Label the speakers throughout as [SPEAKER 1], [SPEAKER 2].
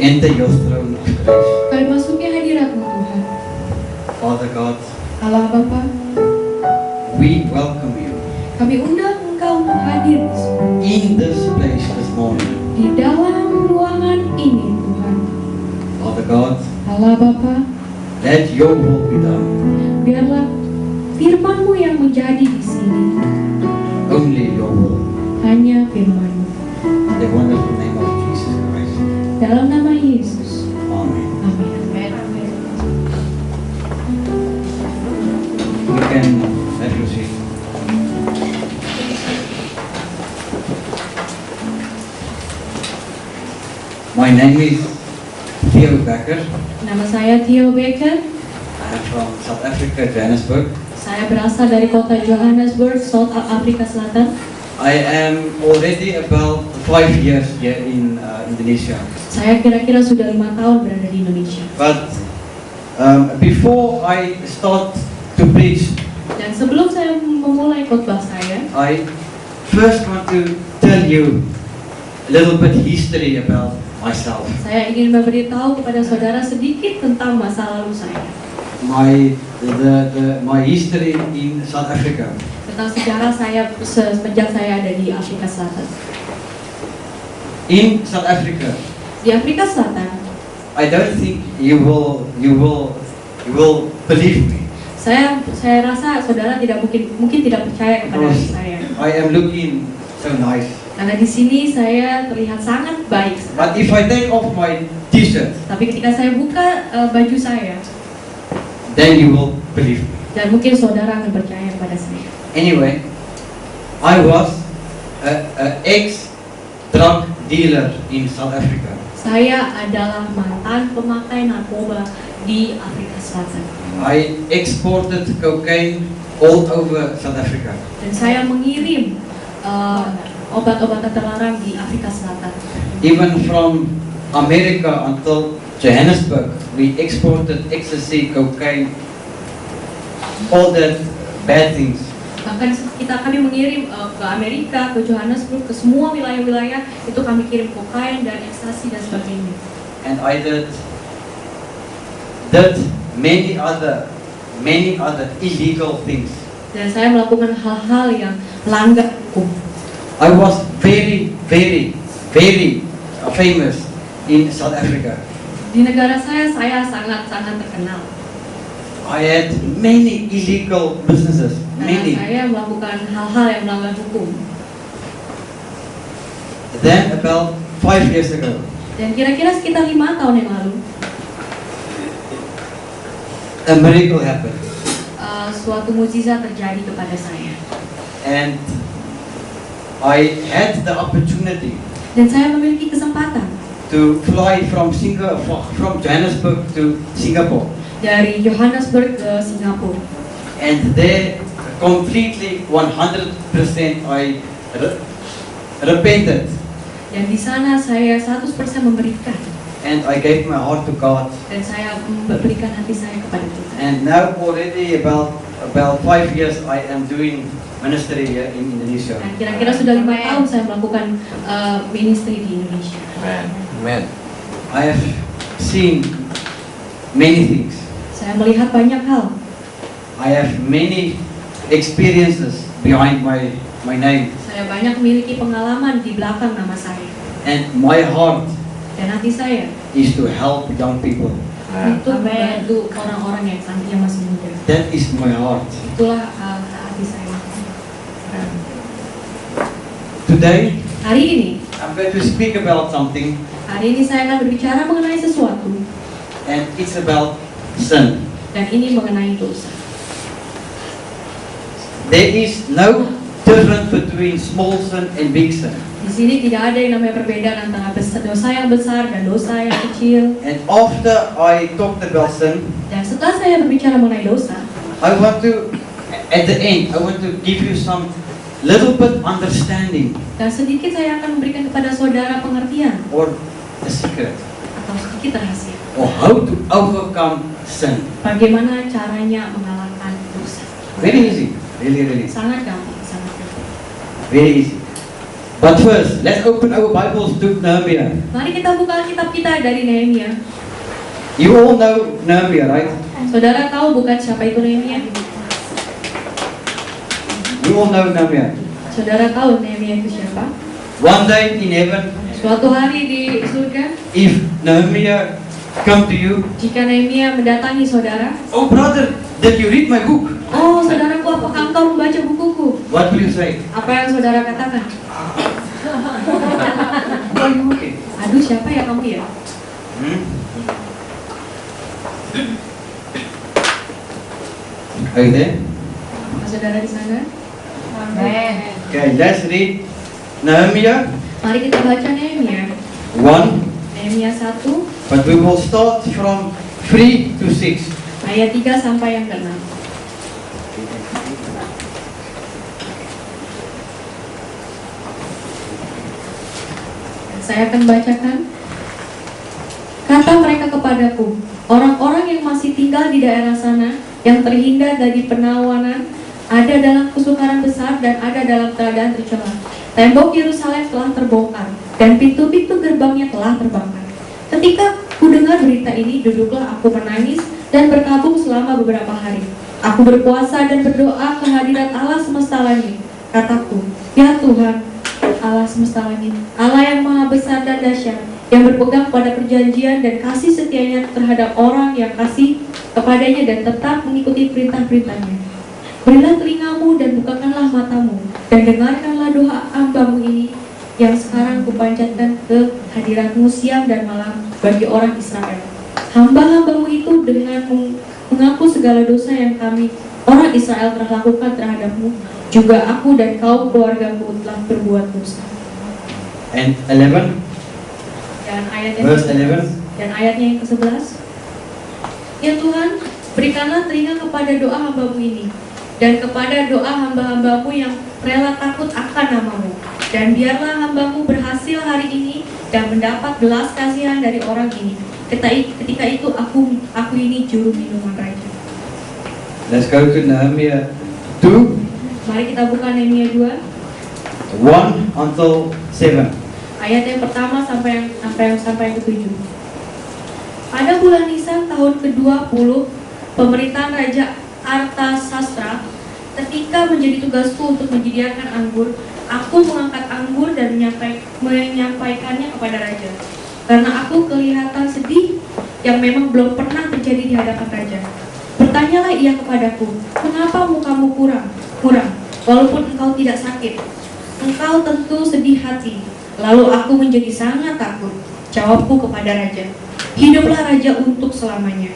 [SPEAKER 1] enter your throne of grace.
[SPEAKER 2] Kami masuki hadirat-Mu Tuhan.
[SPEAKER 1] Father God,
[SPEAKER 2] Allah Bapa,
[SPEAKER 1] we welcome you
[SPEAKER 2] kami undang Engkau untuk hadir di sini.
[SPEAKER 1] in this place this morning.
[SPEAKER 2] Di dalam ruangan ini Tuhan.
[SPEAKER 1] Father God,
[SPEAKER 2] Allah Bapa,
[SPEAKER 1] let your will be done.
[SPEAKER 2] biarlah firman-Mu yang menjadi di sini.
[SPEAKER 1] Only your will.
[SPEAKER 2] Hanya firman-Mu.
[SPEAKER 1] In the wonderful name of Jesus Christ.
[SPEAKER 2] Dalam nama Yesus.
[SPEAKER 1] Amen.
[SPEAKER 2] Amin.
[SPEAKER 1] We can have your seat. My name is Theo Becker.
[SPEAKER 2] Nama saya Theo Becker.
[SPEAKER 1] I'm from South Africa, Johannesburg.
[SPEAKER 2] Saya berasal dari kota Johannesburg, South Afrika Selatan.
[SPEAKER 1] I am already about 5 years here in Indonesia.
[SPEAKER 2] Saya kira-kira sudah 5 tahun berada di Indonesia.
[SPEAKER 1] But before I start to preach,
[SPEAKER 2] Dan sebelum saya memulai khotbah saya,
[SPEAKER 1] I first want to tell you a little bit history about myself.
[SPEAKER 2] saya ingin memberitahu kepada saudara sedikit tentang masa lalu saya.
[SPEAKER 1] My history in South Africa.
[SPEAKER 2] Tentang sejarah saya semenjak saya ada di Afrika Selatan.
[SPEAKER 1] In South Africa,
[SPEAKER 2] Di Afrika Selatan,
[SPEAKER 1] I don't think you will believe me.
[SPEAKER 2] saya rasa saudara mungkin tidak percaya kepada
[SPEAKER 1] Because
[SPEAKER 2] saya.
[SPEAKER 1] I am looking so nice.
[SPEAKER 2] Karena di sini saya terlihat sangat baik.
[SPEAKER 1] But if I take off my t-shirt,
[SPEAKER 2] Tapi ketika saya buka baju saya,
[SPEAKER 1] then you will believe me.
[SPEAKER 2] dan mungkin saudara akan percaya kepada saya.
[SPEAKER 1] Anyway, I was an ex-drug dealer in South Africa.
[SPEAKER 2] Saya adalah mantan pemakai narkoba di Afrika Selatan.
[SPEAKER 1] I exported cocaine all over South Africa.
[SPEAKER 2] Dan saya mengirim obat-obatan terlarang di Afrika Selatan.
[SPEAKER 1] Even from America until Johannesburg, we exported ecstasy, cocaine, all that bad things.
[SPEAKER 2] Bahkan kami mengirim ke Amerika, ke Johannesburg, ke semua wilayah-wilayah itu kami kirim kokain dan ekstasi dan sebagainya.
[SPEAKER 1] And I did many other illegal things.
[SPEAKER 2] Dan saya melakukan hal-hal yang melanggar hukum.
[SPEAKER 1] I was very famous in South Africa.
[SPEAKER 2] Di negara saya sangat-sangat terkenal.
[SPEAKER 1] I had many illegal businesses,
[SPEAKER 2] Karena
[SPEAKER 1] many.
[SPEAKER 2] saya melakukan hal-hal yang melanggar hukum.
[SPEAKER 1] Then about 5 years ago,
[SPEAKER 2] Dan kira-kira sekitar 5 tahun yang lalu,
[SPEAKER 1] a miracle happened.
[SPEAKER 2] suatu mukjizat terjadi kepada saya.
[SPEAKER 1] And I had the opportunity
[SPEAKER 2] Dan saya memiliki kesempatan
[SPEAKER 1] to fly from Johannesburg to Singapore.
[SPEAKER 2] dari Johannesburg ke Singapura.
[SPEAKER 1] And there, completely 100% I repented.
[SPEAKER 2] Dan di sana saya 100% memberikan.
[SPEAKER 1] And I gave my heart to God.
[SPEAKER 2] Dan saya memberikan hati saya kepada Tuhan.
[SPEAKER 1] And now already about 5 years I am doing ministry here in Indonesia.
[SPEAKER 2] Dan kira-kira sudah 5 tahun saya melakukan ministry di Indonesia.
[SPEAKER 3] Amen.
[SPEAKER 1] I have seen many things.
[SPEAKER 2] Saya melihat banyak hal.
[SPEAKER 1] I have many experiences behind my name.
[SPEAKER 2] Saya banyak memiliki pengalaman di belakang nama saya.
[SPEAKER 1] And my heart
[SPEAKER 2] Dan hati saya
[SPEAKER 1] is to help young people.
[SPEAKER 2] untuk membantu orang-orang yang masih muda.
[SPEAKER 1] That is my heart.
[SPEAKER 2] Itulah hati saya.
[SPEAKER 1] Today,
[SPEAKER 2] Hari ini,
[SPEAKER 1] I'm going to speak about something,
[SPEAKER 2] saya akan berbicara mengenai sesuatu.
[SPEAKER 1] and it's about sin.
[SPEAKER 2] Dan ini mengenai dosa.
[SPEAKER 1] There is no difference between small sin and big sin.
[SPEAKER 2] Di sini tidak ada yang namanya perbedaan antara dosa yang besar dan dosa yang kecil.
[SPEAKER 1] And after I talked about sin,
[SPEAKER 2] Dan setelah saya berbicara mengenai dosa,
[SPEAKER 1] I want to, at the end, I want to give you some little bit understanding
[SPEAKER 2] dan sedikit saya akan memberikan kepada saudara pengertian
[SPEAKER 1] or a secret
[SPEAKER 2] atau sedikit rahasia.
[SPEAKER 1] or how to overcome sin.
[SPEAKER 2] Bagaimana caranya mengalahkan dosa.
[SPEAKER 1] Very easy, really,
[SPEAKER 2] Sangat gampang, sangat gampang.
[SPEAKER 1] very easy. But first, let's open our Bibles to Nehemiah.
[SPEAKER 2] Mari kita buka Alkitab kita dari Nehemia.
[SPEAKER 1] You all know Nehemiah, right?
[SPEAKER 2] Saudara tahu bukan siapa itu Nehemia?
[SPEAKER 1] You all know Nehemiah.
[SPEAKER 2] Saudara tahu Nehemia itu siapa?
[SPEAKER 1] One day in heaven,
[SPEAKER 2] Suatu hari di surga,
[SPEAKER 1] if Nehemiah come to you,
[SPEAKER 2] jika Nehemia mendatangi saudara,
[SPEAKER 1] oh brother, did you read my book?
[SPEAKER 2] "Oh, saudaraku, apakah engkau membaca bukuku?"
[SPEAKER 1] What will you say?
[SPEAKER 2] Apa yang saudara katakan?
[SPEAKER 1] Okay.
[SPEAKER 2] Aduh, siapa ya kamu ya?
[SPEAKER 1] Are you there?
[SPEAKER 2] Apakah saudara di sana?
[SPEAKER 1] Okay, let's read Nehemiah
[SPEAKER 2] Mari kita baca Nehemia.
[SPEAKER 1] 1,
[SPEAKER 2] Nehemia 1
[SPEAKER 1] but we will start from 3 to 6.
[SPEAKER 2] ayat 3 sampai yang ke-6. Saya akan bacakan. Kata mereka kepadaku, orang-orang yang masih tinggal di daerah sana, yang terhindar dari penawanan, ada dalam kesukaran besar dan ada dalam keadaan tercela. Tembok Yerusalem telah terbongkar dan pintu-pintu gerbangnya telah terbakar. Ketika ku dengar berita ini, duduklah aku menangis dan berkabung selama beberapa hari. Aku berpuasa dan berdoa ke hadirat Allah semesta langit. Kataku, ya Tuhan, Allah semesta langit, Allah yang maha besar dan dahsyat, yang berpegang pada perjanjian dan kasih setianya terhadap orang yang kasih kepadanya dan tetap mengikuti perintah-perintahnya. Berilah telingamu dan bukakanlah matamu, dan dengarkanlah doa hamba-Mu ini yang sekarang kupanjatkan ke hadirat-Mu siang dan malam bagi orang Israel. Hamba-hamba-Mu itu dengan mengaku segala dosa yang kami orang Israel telah lakukan terhadap-Mu, juga aku dan kaum keluarga-Mu telah berbuat dosa.
[SPEAKER 1] And 11,
[SPEAKER 2] Dan ayatnya
[SPEAKER 1] verse 11.
[SPEAKER 2] dan ayatnya yang ke-11. Ya Tuhan, berikanlah telinga kepada doa hamba-Mu ini, dan kepada doa hamba-hamba-Mu yang rela takut akan nama-Mu. Dan biarlah hamba-Mu berhasil hari ini dan mendapat belas kasihan dari orang ini. Ketika itu aku ini juru minuman raja.
[SPEAKER 1] Let's go to Nehemiah 2,
[SPEAKER 2] Mari kita buka Nehemia 2
[SPEAKER 1] 1 until 7.
[SPEAKER 2] ayat yang pertama sampai yang ke-7. Pada bulan Nisan tahun ke-20 pemerintahan Raja Artasastra, ketika menjadi tugasku untuk menyediakan anggur, aku mengangkat anggur dan menyampaikannya kepada raja. Karena aku kelihatan sedih yang memang belum pernah terjadi di hadapan raja. Bertanyalah ia kepadaku, "Mengapa mukamu kurang, walaupun engkau tidak sakit? Engkau tentu sedih hati." Lalu aku menjadi sangat takut. Jawabku kepada raja, "Hiduplah raja untuk selamanya.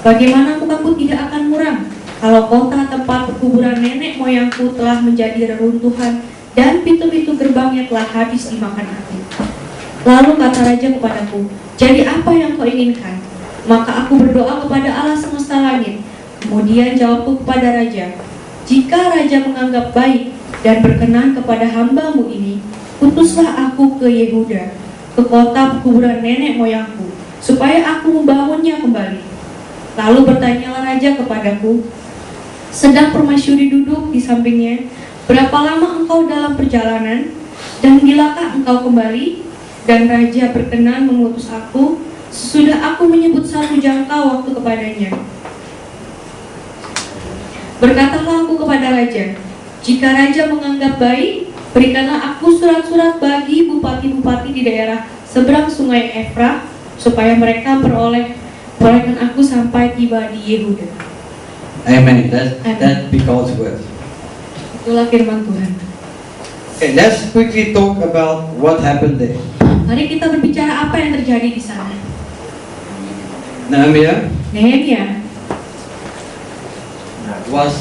[SPEAKER 2] Bagaimana mukaku tidak akan muram kalau kota tempat perkuburan nenek moyangku telah menjadi reruntuhan dan pintu-pintu gerbangnya telah habis dimakan api?" Lalu kata raja kepadaku, "Jadi apa yang kau inginkan?" Maka aku berdoa kepada Allah semesta langit. Kemudian jawabku kepada raja, "Jika raja menganggap baik dan berkenan kepada hamba-Mu ini, utuslah aku ke Yehuda, ke kota perkuburan nenek moyangku, supaya aku membangunnya kembali." Lalu bertanyalah raja kepadaku, sedang permasyuri duduk di sampingnya, "Berapa lama engkau dalam perjalanan? Dan bilakah engkau kembali?" Dan raja berkenan mengutus aku, sesudah aku menyebut satu jangka waktu kepadanya. Berkatalah aku kepada raja, "Jika raja menganggap baik, berikanlah aku surat-surat bagi bupati-bupati di daerah seberang sungai Efrat, supaya mereka perolehkan aku sampai tiba di Yehuda."
[SPEAKER 1] Amen. That be God's word.
[SPEAKER 2] Itulah firman Tuhan.
[SPEAKER 1] Okay, let's quickly talk about what happened there.
[SPEAKER 2] Mari kita berbicara apa yang terjadi di sana.
[SPEAKER 1] Nehemiah
[SPEAKER 2] Nehemia
[SPEAKER 1] was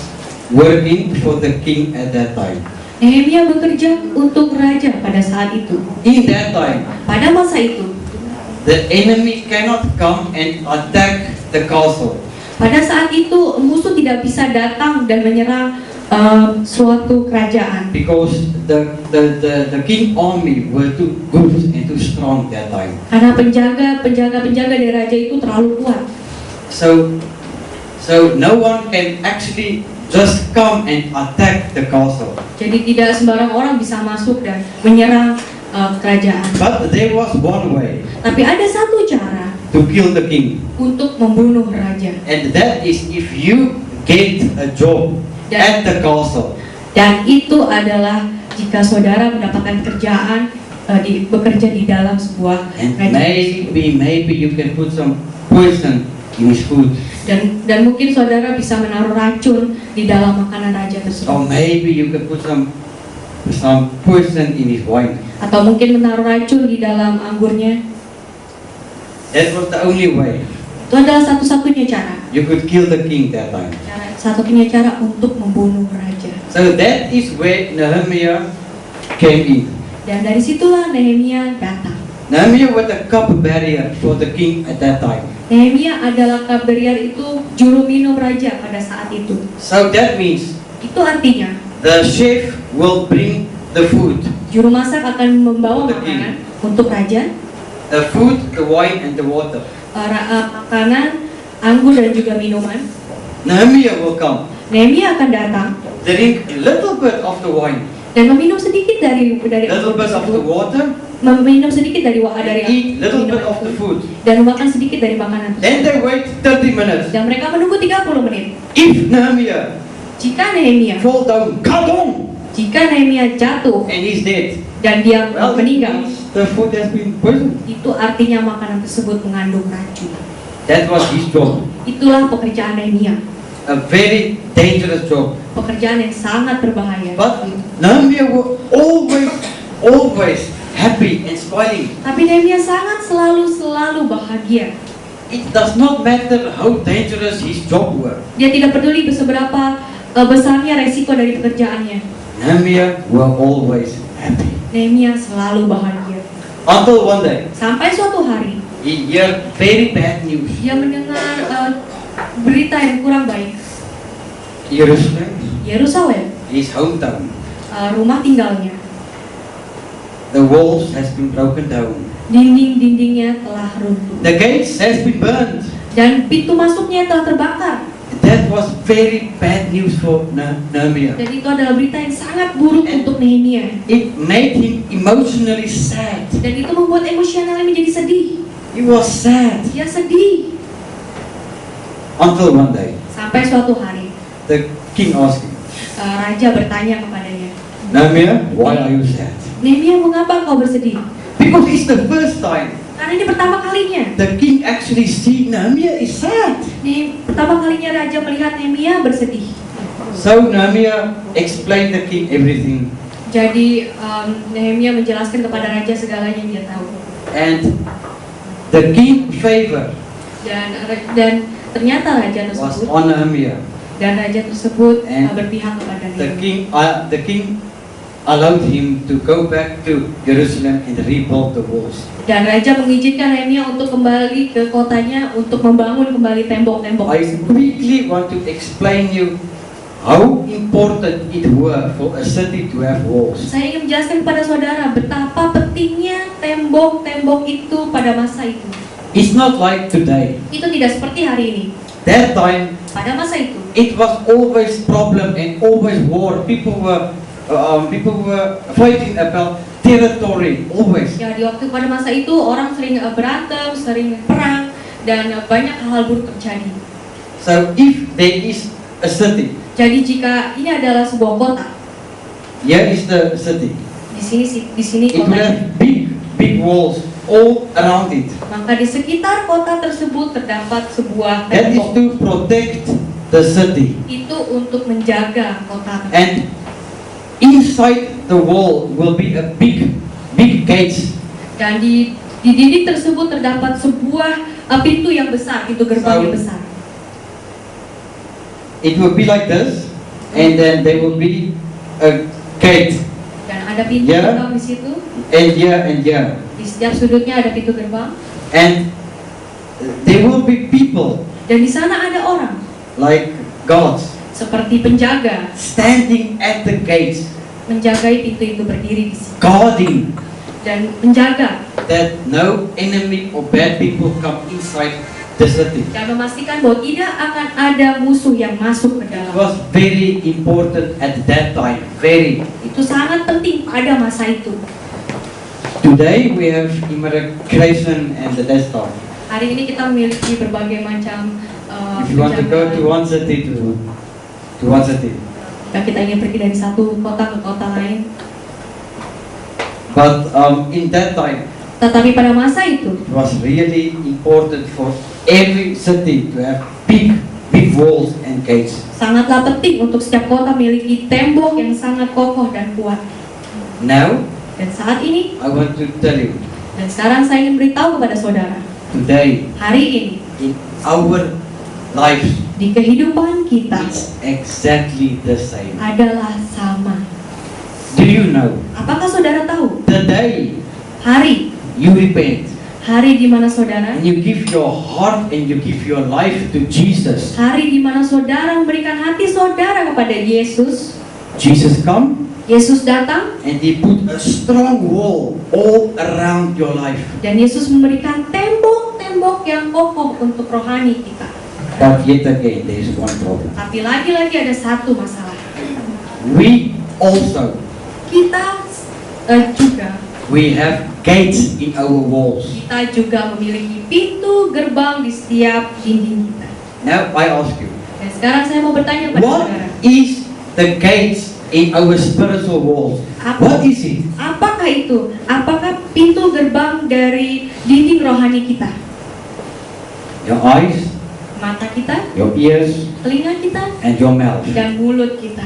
[SPEAKER 1] working for the king at that time.
[SPEAKER 2] Nehemia bekerja untuk raja pada saat itu.
[SPEAKER 1] In that time,
[SPEAKER 2] Pada masa itu,
[SPEAKER 1] the enemy cannot come and attack the castle.
[SPEAKER 2] pada saat itu musuh tidak bisa datang dan menyerang suatu kerajaan,
[SPEAKER 1] Because the king army were too good and too strong that time.
[SPEAKER 2] karena penjaga dari raja itu terlalu kuat.
[SPEAKER 1] So no one can actually just come and attack the castle.
[SPEAKER 2] Jadi tidak sembarang orang bisa masuk dan menyerang kerajaan.
[SPEAKER 1] But there was one way
[SPEAKER 2] Tapi ada satu cara
[SPEAKER 1] to kill the king,
[SPEAKER 2] untuk membunuh raja.
[SPEAKER 1] and that is if you get a job at the castle.
[SPEAKER 2] Dan itu adalah jika saudara mendapatkan kerjaan bekerja di dalam sebuah
[SPEAKER 1] And
[SPEAKER 2] kerajaan.
[SPEAKER 1] maybe you can put some poison in his food.
[SPEAKER 2] Dan mungkin saudara bisa menaruh racun di dalam makanan raja
[SPEAKER 1] Or
[SPEAKER 2] tersebut.
[SPEAKER 1] maybe you can put some poison in his wine.
[SPEAKER 2] Atau mungkin menaruh racun di dalam anggurnya.
[SPEAKER 1] That was the only way
[SPEAKER 2] Itu adalah satu-satunya cara.
[SPEAKER 1] you could kill the king that time.
[SPEAKER 2] Satu-satunya cara untuk membunuh raja.
[SPEAKER 1] So that is where Nehemiah came in.
[SPEAKER 2] Dan dari situlah Nehemia datang.
[SPEAKER 1] Nehemiah was the cupbearer for the king at that time.
[SPEAKER 2] Nehemia adalah cupbearer, itu juru minum raja pada saat itu.
[SPEAKER 1] So that means
[SPEAKER 2] Itu artinya
[SPEAKER 1] the chef will bring the food,
[SPEAKER 2] juru masak akan membawa
[SPEAKER 1] Untuk the king.
[SPEAKER 2] makanan untuk raja,
[SPEAKER 1] the food, the wine, and the water.
[SPEAKER 2] makanan, anggur dan juga minuman.
[SPEAKER 1] Nehemiah will come,
[SPEAKER 2] Nehemia akan datang
[SPEAKER 1] drink a little bit of the wine,
[SPEAKER 2] dan meminum sedikit dari
[SPEAKER 1] little bit of the
[SPEAKER 2] tersebut,
[SPEAKER 1] water,
[SPEAKER 2] meminum sedikit dari
[SPEAKER 1] and eat little bit of the food.
[SPEAKER 2] dan makan sedikit dari makanan tersebut.
[SPEAKER 1] Then they wait 30 minutes.
[SPEAKER 2] Dan mereka menunggu 30 menit.
[SPEAKER 1] If Nehemiah
[SPEAKER 2] Jika Nehemia
[SPEAKER 1] fall down, kadong,
[SPEAKER 2] Jika Nehemia jatuh
[SPEAKER 1] and he's dead,
[SPEAKER 2] dan dia
[SPEAKER 1] well,
[SPEAKER 2] meninggal,
[SPEAKER 1] the food has been poisoned.
[SPEAKER 2] itu artinya makanan tersebut mengandung racun.
[SPEAKER 1] That was his job.
[SPEAKER 2] Itulah pekerjaan Nehemia,
[SPEAKER 1] A very dangerous job.
[SPEAKER 2] pekerjaan yang sangat berbahaya.
[SPEAKER 1] But Nehemiah was always happy and smiling.
[SPEAKER 2] Tapi Nehemia sangat selalu bahagia.
[SPEAKER 1] It does not matter how dangerous his job were.
[SPEAKER 2] Dia tidak peduli seberapa besarnya resiko dari pekerjaannya.
[SPEAKER 1] Nehemiah were always happy.
[SPEAKER 2] Nehemia selalu bahagia.
[SPEAKER 1] Until one day,
[SPEAKER 2] Sampai suatu hari,
[SPEAKER 1] he heard very bad news.
[SPEAKER 2] dia mendengar berita yang kurang baik.
[SPEAKER 1] Jerusalem,
[SPEAKER 2] Yerusalem,
[SPEAKER 1] his hometown,
[SPEAKER 2] rumah tinggalnya,
[SPEAKER 1] the walls has been broken down.
[SPEAKER 2] dinding-dindingnya telah runtuh.
[SPEAKER 1] The gates has been burned.
[SPEAKER 2] Dan pintu masuknya telah terbakar.
[SPEAKER 1] That was very bad news for Nehemiah.
[SPEAKER 2] Dan itu adalah berita yang sangat buruk untuk Nehemia.
[SPEAKER 1] It made him emotionally sad.
[SPEAKER 2] Dan itu membuat emosionalnya menjadi sedih.
[SPEAKER 1] He was sad.
[SPEAKER 2] Dia sedih.
[SPEAKER 1] Until one day,
[SPEAKER 2] Sampai suatu hari,
[SPEAKER 1] the king asked him,
[SPEAKER 2] raja bertanya kepadanya,
[SPEAKER 1] Nehemiah, why are you sad?
[SPEAKER 2] Nehemia, mengapa kau bersedih?
[SPEAKER 1] Because it's the first time
[SPEAKER 2] Karena ini pertama kalinya.
[SPEAKER 1] the king actually see Nehemiah is sad.
[SPEAKER 2] Pertama kalinya raja melihat Nehemia bersedih.
[SPEAKER 1] So Nehemiah explained the king everything.
[SPEAKER 2] Jadi Nehemia menjelaskan kepada raja segalanya yang dia tahu.
[SPEAKER 1] And the king favor
[SPEAKER 2] Dan ternyata raja
[SPEAKER 1] was
[SPEAKER 2] tersebut
[SPEAKER 1] on Nehemiah.
[SPEAKER 2] dan raja tersebut
[SPEAKER 1] And
[SPEAKER 2] berpihak kepada
[SPEAKER 1] The
[SPEAKER 2] Nehemia.
[SPEAKER 1] king allowed him to go back to Jerusalem and rebuild the walls.
[SPEAKER 2] Dan raja mengizinkan Nehemia untuk kembali ke kotanya untuk membangun kembali tembok-tembok
[SPEAKER 1] I
[SPEAKER 2] tersebut.
[SPEAKER 1] quickly want to explain you how important it were for a city to have walls.
[SPEAKER 2] Saya ingin menjelaskan kepada saudara betapa pentingnya tembok-tembok itu pada masa itu.
[SPEAKER 1] It's not like today.
[SPEAKER 2] Itu tidak seperti hari ini.
[SPEAKER 1] That time,
[SPEAKER 2] Pada masa itu,
[SPEAKER 1] it was always problem and always war. People were fighting about territory always.
[SPEAKER 2] ya di waktu pada masa itu orang sering berantem, sering perang, dan banyak hal buruk terjadi.
[SPEAKER 1] So if there is a city,
[SPEAKER 2] Jadi jika ini adalah sebuah kota,
[SPEAKER 1] here is the city.
[SPEAKER 2] di sini
[SPEAKER 1] It will
[SPEAKER 2] kotanya,
[SPEAKER 1] have big walls all around it.
[SPEAKER 2] maka di sekitar kota tersebut terdapat sebuah
[SPEAKER 1] That is
[SPEAKER 2] tembok.
[SPEAKER 1] to protect the city.
[SPEAKER 2] Itu untuk menjaga kota tersebut.
[SPEAKER 1] And inside the wall will be a big gates.
[SPEAKER 2] Dan di dinding tersebut terdapat sebuah pintu yang besar, pintu gerbang yang besar.
[SPEAKER 1] It will be like this, and then there will be a gate,
[SPEAKER 2] Dan ada pintu
[SPEAKER 1] Ya.
[SPEAKER 2] gerbang di situ.
[SPEAKER 1] and here.
[SPEAKER 2] Di setiap sudutnya ada pintu gerbang.
[SPEAKER 1] And there will be people
[SPEAKER 2] Dan di sana ada orang
[SPEAKER 1] like gods
[SPEAKER 2] seperti penjaga,
[SPEAKER 1] standing at the gates,
[SPEAKER 2] menjagai pintu itu, berdiri di situ
[SPEAKER 1] guarding
[SPEAKER 2] dan menjaga
[SPEAKER 1] that no enemy or bad people come inside the city.
[SPEAKER 2] dan memastikan bahwa tidak akan ada musuh yang masuk ke
[SPEAKER 1] It
[SPEAKER 2] dalam.
[SPEAKER 1] was very important at that time. Very.
[SPEAKER 2] Itu sangat penting pada masa itu.
[SPEAKER 1] Today we have immigration and the desktop.
[SPEAKER 2] Hari ini kita memiliki berbagai macam
[SPEAKER 1] If you want to go to one city to one city.
[SPEAKER 2] dan kita ingin pergi dari satu kota ke kota lain.
[SPEAKER 1] But in that time,
[SPEAKER 2] Tetapi pada masa itu,
[SPEAKER 1] it was really important for every city to have big walls and gates.
[SPEAKER 2] sangatlah penting untuk setiap kota memiliki tembok yang sangat kokoh dan kuat.
[SPEAKER 1] Now,
[SPEAKER 2] Dan saat ini,
[SPEAKER 1] I want to tell you,
[SPEAKER 2] dan sekarang saya ingin beritahu kepada saudara,
[SPEAKER 1] today
[SPEAKER 2] hari ini
[SPEAKER 1] in our lives,
[SPEAKER 2] di kehidupan kita
[SPEAKER 1] it's exactly the same.
[SPEAKER 2] adalah sama.
[SPEAKER 1] Do you know?
[SPEAKER 2] Apakah saudara tahu
[SPEAKER 1] The day
[SPEAKER 2] hari
[SPEAKER 1] you repent
[SPEAKER 2] di mana saudara,
[SPEAKER 1] and you give your heart and you give your life to Jesus,
[SPEAKER 2] hari di mana saudara memberikan hati saudara kepada Yesus,
[SPEAKER 1] Jesus come
[SPEAKER 2] Yesus datang
[SPEAKER 1] and He put a strong wall all around your life.
[SPEAKER 2] dan Yesus memberikan tembok-tembok yang kokoh untuk rohani kita.
[SPEAKER 1] But yet again, there is one problem.
[SPEAKER 2] Tapi lagi-lagi ada satu masalah.
[SPEAKER 1] We also
[SPEAKER 2] Kita juga
[SPEAKER 1] we have gates in our walls.
[SPEAKER 2] kita juga memiliki pintu gerbang di setiap dinding kita.
[SPEAKER 1] Now I ask you,
[SPEAKER 2] Dan sekarang saya mau bertanya pada
[SPEAKER 1] what
[SPEAKER 2] saudara,
[SPEAKER 1] is the gates in our spiritual walls? What is it?
[SPEAKER 2] apakah itu? Apakah pintu gerbang dari dinding rohani kita?
[SPEAKER 1] Your eyes,
[SPEAKER 2] Mata kita,
[SPEAKER 1] your ears,
[SPEAKER 2] telinga kita,
[SPEAKER 1] and your mouth.
[SPEAKER 2] dan mulut kita.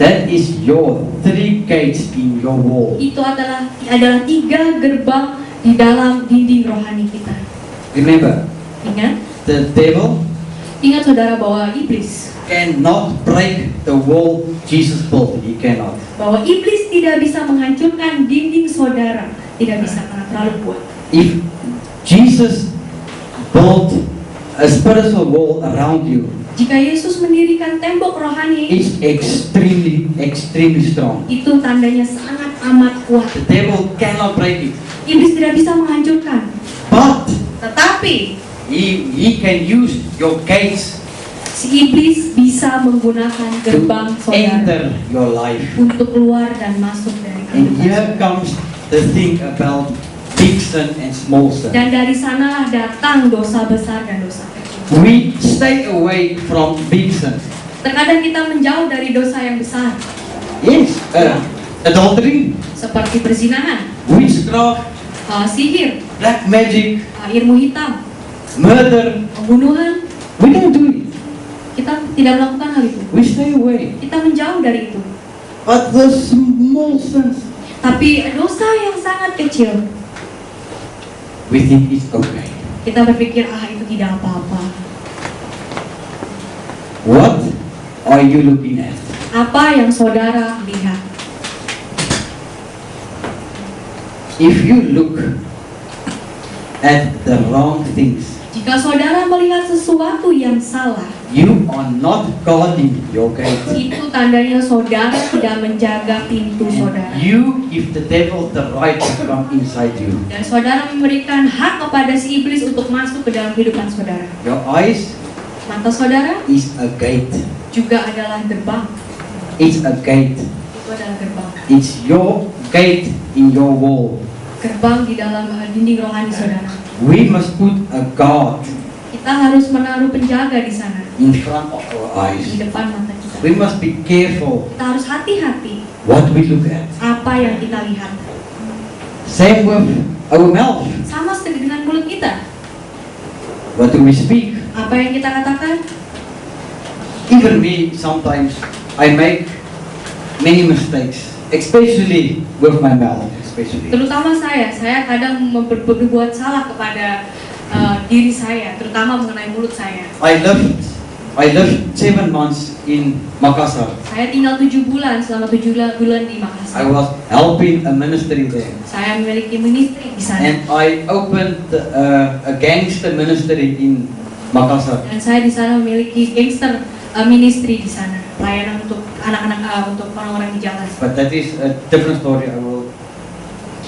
[SPEAKER 1] That is your three gates in your wall.
[SPEAKER 2] Itu adalah 3 gerbang di dalam dinding rohani kita.
[SPEAKER 1] Remember,
[SPEAKER 2] Ingat,
[SPEAKER 1] the devil
[SPEAKER 2] ingat saudara bahwa iblis,
[SPEAKER 1] cannot break the wall Jesus built. He cannot.
[SPEAKER 2] bahwa iblis tidak bisa menghancurkan dinding saudara, tidak bisa karena terlalu kuat.
[SPEAKER 1] If Jesus built a spiritual wall around you,
[SPEAKER 2] Jika Yesus mendirikan tembok rohani,
[SPEAKER 1] it's extremely strong.
[SPEAKER 2] itu tandanya sangat amat kuat.
[SPEAKER 1] The devil cannot break it.
[SPEAKER 2] Iblis tidak bisa menghancurkan.
[SPEAKER 1] But
[SPEAKER 2] Tetapi
[SPEAKER 1] he can use your gates
[SPEAKER 2] si iblis bisa menggunakan
[SPEAKER 1] to
[SPEAKER 2] gerbang saudara
[SPEAKER 1] enter your life.
[SPEAKER 2] untuk keluar dan masuk dari
[SPEAKER 1] And
[SPEAKER 2] kehidupan
[SPEAKER 1] here
[SPEAKER 2] saudara.
[SPEAKER 1] comes the thing about big sin and small sin.
[SPEAKER 2] Dan dari sanalah datang dosa besar dan dosa kecil.
[SPEAKER 1] We stay away from big sin.
[SPEAKER 2] Terkadang kita menjauh dari dosa yang besar,
[SPEAKER 1] Yes, adultery,
[SPEAKER 2] seperti perzinahan,
[SPEAKER 1] witchcraft,
[SPEAKER 2] sihir,
[SPEAKER 1] black magic,
[SPEAKER 2] ilmu hitam,
[SPEAKER 1] murder.
[SPEAKER 2] pembunuhan.
[SPEAKER 1] We don't do it.
[SPEAKER 2] Kita tidak melakukan hal itu.
[SPEAKER 1] We stay away.
[SPEAKER 2] Kita menjauh dari itu.
[SPEAKER 1] But the small sins,
[SPEAKER 2] Tapi dosa yang sangat kecil,
[SPEAKER 1] we think it's okay.
[SPEAKER 2] kita berpikir itu tidak apa-apa.
[SPEAKER 1] What are you looking at?
[SPEAKER 2] Apa yang saudara lihat?
[SPEAKER 1] If you look at the wrong things,
[SPEAKER 2] Jika saudara melihat sesuatu yang salah,
[SPEAKER 1] you are not guarding your gate.
[SPEAKER 2] itu tandanya saudara tidak menjaga pintu saudara.
[SPEAKER 1] And you give the devil the right to come inside you.
[SPEAKER 2] Dan saudara memberikan hak kepada si iblis untuk masuk ke dalam kehidupan saudara.
[SPEAKER 1] Your eyes
[SPEAKER 2] Mata saudara
[SPEAKER 1] is a gate.
[SPEAKER 2] juga adalah gerbang.
[SPEAKER 1] It's a gate.
[SPEAKER 2] Itu adalah gerbang.
[SPEAKER 1] It's your gate in your wall.
[SPEAKER 2] Gerbang di dalam dinding rohani saudara.
[SPEAKER 1] We must put a guard
[SPEAKER 2] Kita harus menaruh penjaga di sana,
[SPEAKER 1] in front of our
[SPEAKER 2] di
[SPEAKER 1] eyes.
[SPEAKER 2] depan mata kita.
[SPEAKER 1] We must be careful
[SPEAKER 2] Kita harus hati-hati
[SPEAKER 1] what we look at.
[SPEAKER 2] apa yang kita lihat.
[SPEAKER 1] Same with our mouth.
[SPEAKER 2] Sama seperti dengan mulut kita.
[SPEAKER 1] What do we speak?
[SPEAKER 2] Apa yang kita katakan?
[SPEAKER 1] Even me, sometimes I make many mistakes, especially with my mouth. Especially.
[SPEAKER 2] Terutama saya kadang berbuat salah kepada diri saya, terutama mengenai mulut saya.
[SPEAKER 1] I lived 7 months in Makassar.
[SPEAKER 2] Saya tinggal 7 bulan, selama 7 bulan di
[SPEAKER 1] I
[SPEAKER 2] Makassar.
[SPEAKER 1] was helping a ministry there,
[SPEAKER 2] Saya memiliki ministry di sana.
[SPEAKER 1] and I opened a gangster ministry in Makassar.
[SPEAKER 2] Dan saya di sana memiliki gangster ministry di sana, pelayanan untuk anak-anak, untuk orang-orang di jalan.
[SPEAKER 1] But that is a different story. I will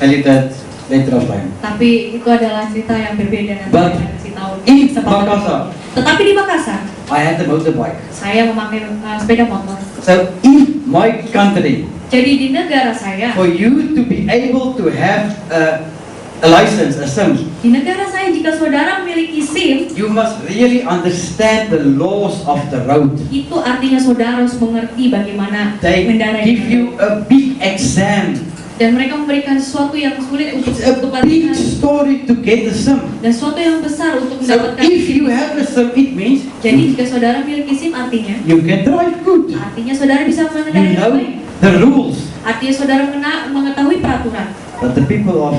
[SPEAKER 1] tell you that later of time.
[SPEAKER 2] Tapi itu adalah cerita yang berbeda dan
[SPEAKER 1] But
[SPEAKER 2] saya akan ceritakan. tahun.
[SPEAKER 1] In
[SPEAKER 2] Kesempatan.
[SPEAKER 1] Makassar,
[SPEAKER 2] Tetapi di Makassar,
[SPEAKER 1] I had a motorbike.
[SPEAKER 2] saya memakai sepeda motor.
[SPEAKER 1] So in my country,
[SPEAKER 2] Jadi di negara saya,
[SPEAKER 1] for you to be able to have a license, a SIM,
[SPEAKER 2] di negara saya jika saudara memiliki SIM,
[SPEAKER 1] you must really understand the laws of the road.
[SPEAKER 2] itu artinya saudara harus mengerti bagaimana
[SPEAKER 1] They
[SPEAKER 2] mengendarai.
[SPEAKER 1] give you a big exam.
[SPEAKER 2] Dan mereka memberikan sesuatu yang sulit untuk
[SPEAKER 1] It's a big
[SPEAKER 2] pelatihan
[SPEAKER 1] story to get the SIM.
[SPEAKER 2] dan sesuatu yang besar untuk
[SPEAKER 1] So
[SPEAKER 2] mendapatkan
[SPEAKER 1] if
[SPEAKER 2] SIM.
[SPEAKER 1] you have a SIM, it means
[SPEAKER 2] Jadi jika saudara memiliki SIM artinya
[SPEAKER 1] you can drive good.
[SPEAKER 2] artinya saudara bisa
[SPEAKER 1] You
[SPEAKER 2] mengendarai dengan
[SPEAKER 1] know
[SPEAKER 2] baik.
[SPEAKER 1] the rules.
[SPEAKER 2] Artinya saudara mengetahui peraturan.
[SPEAKER 1] But the people of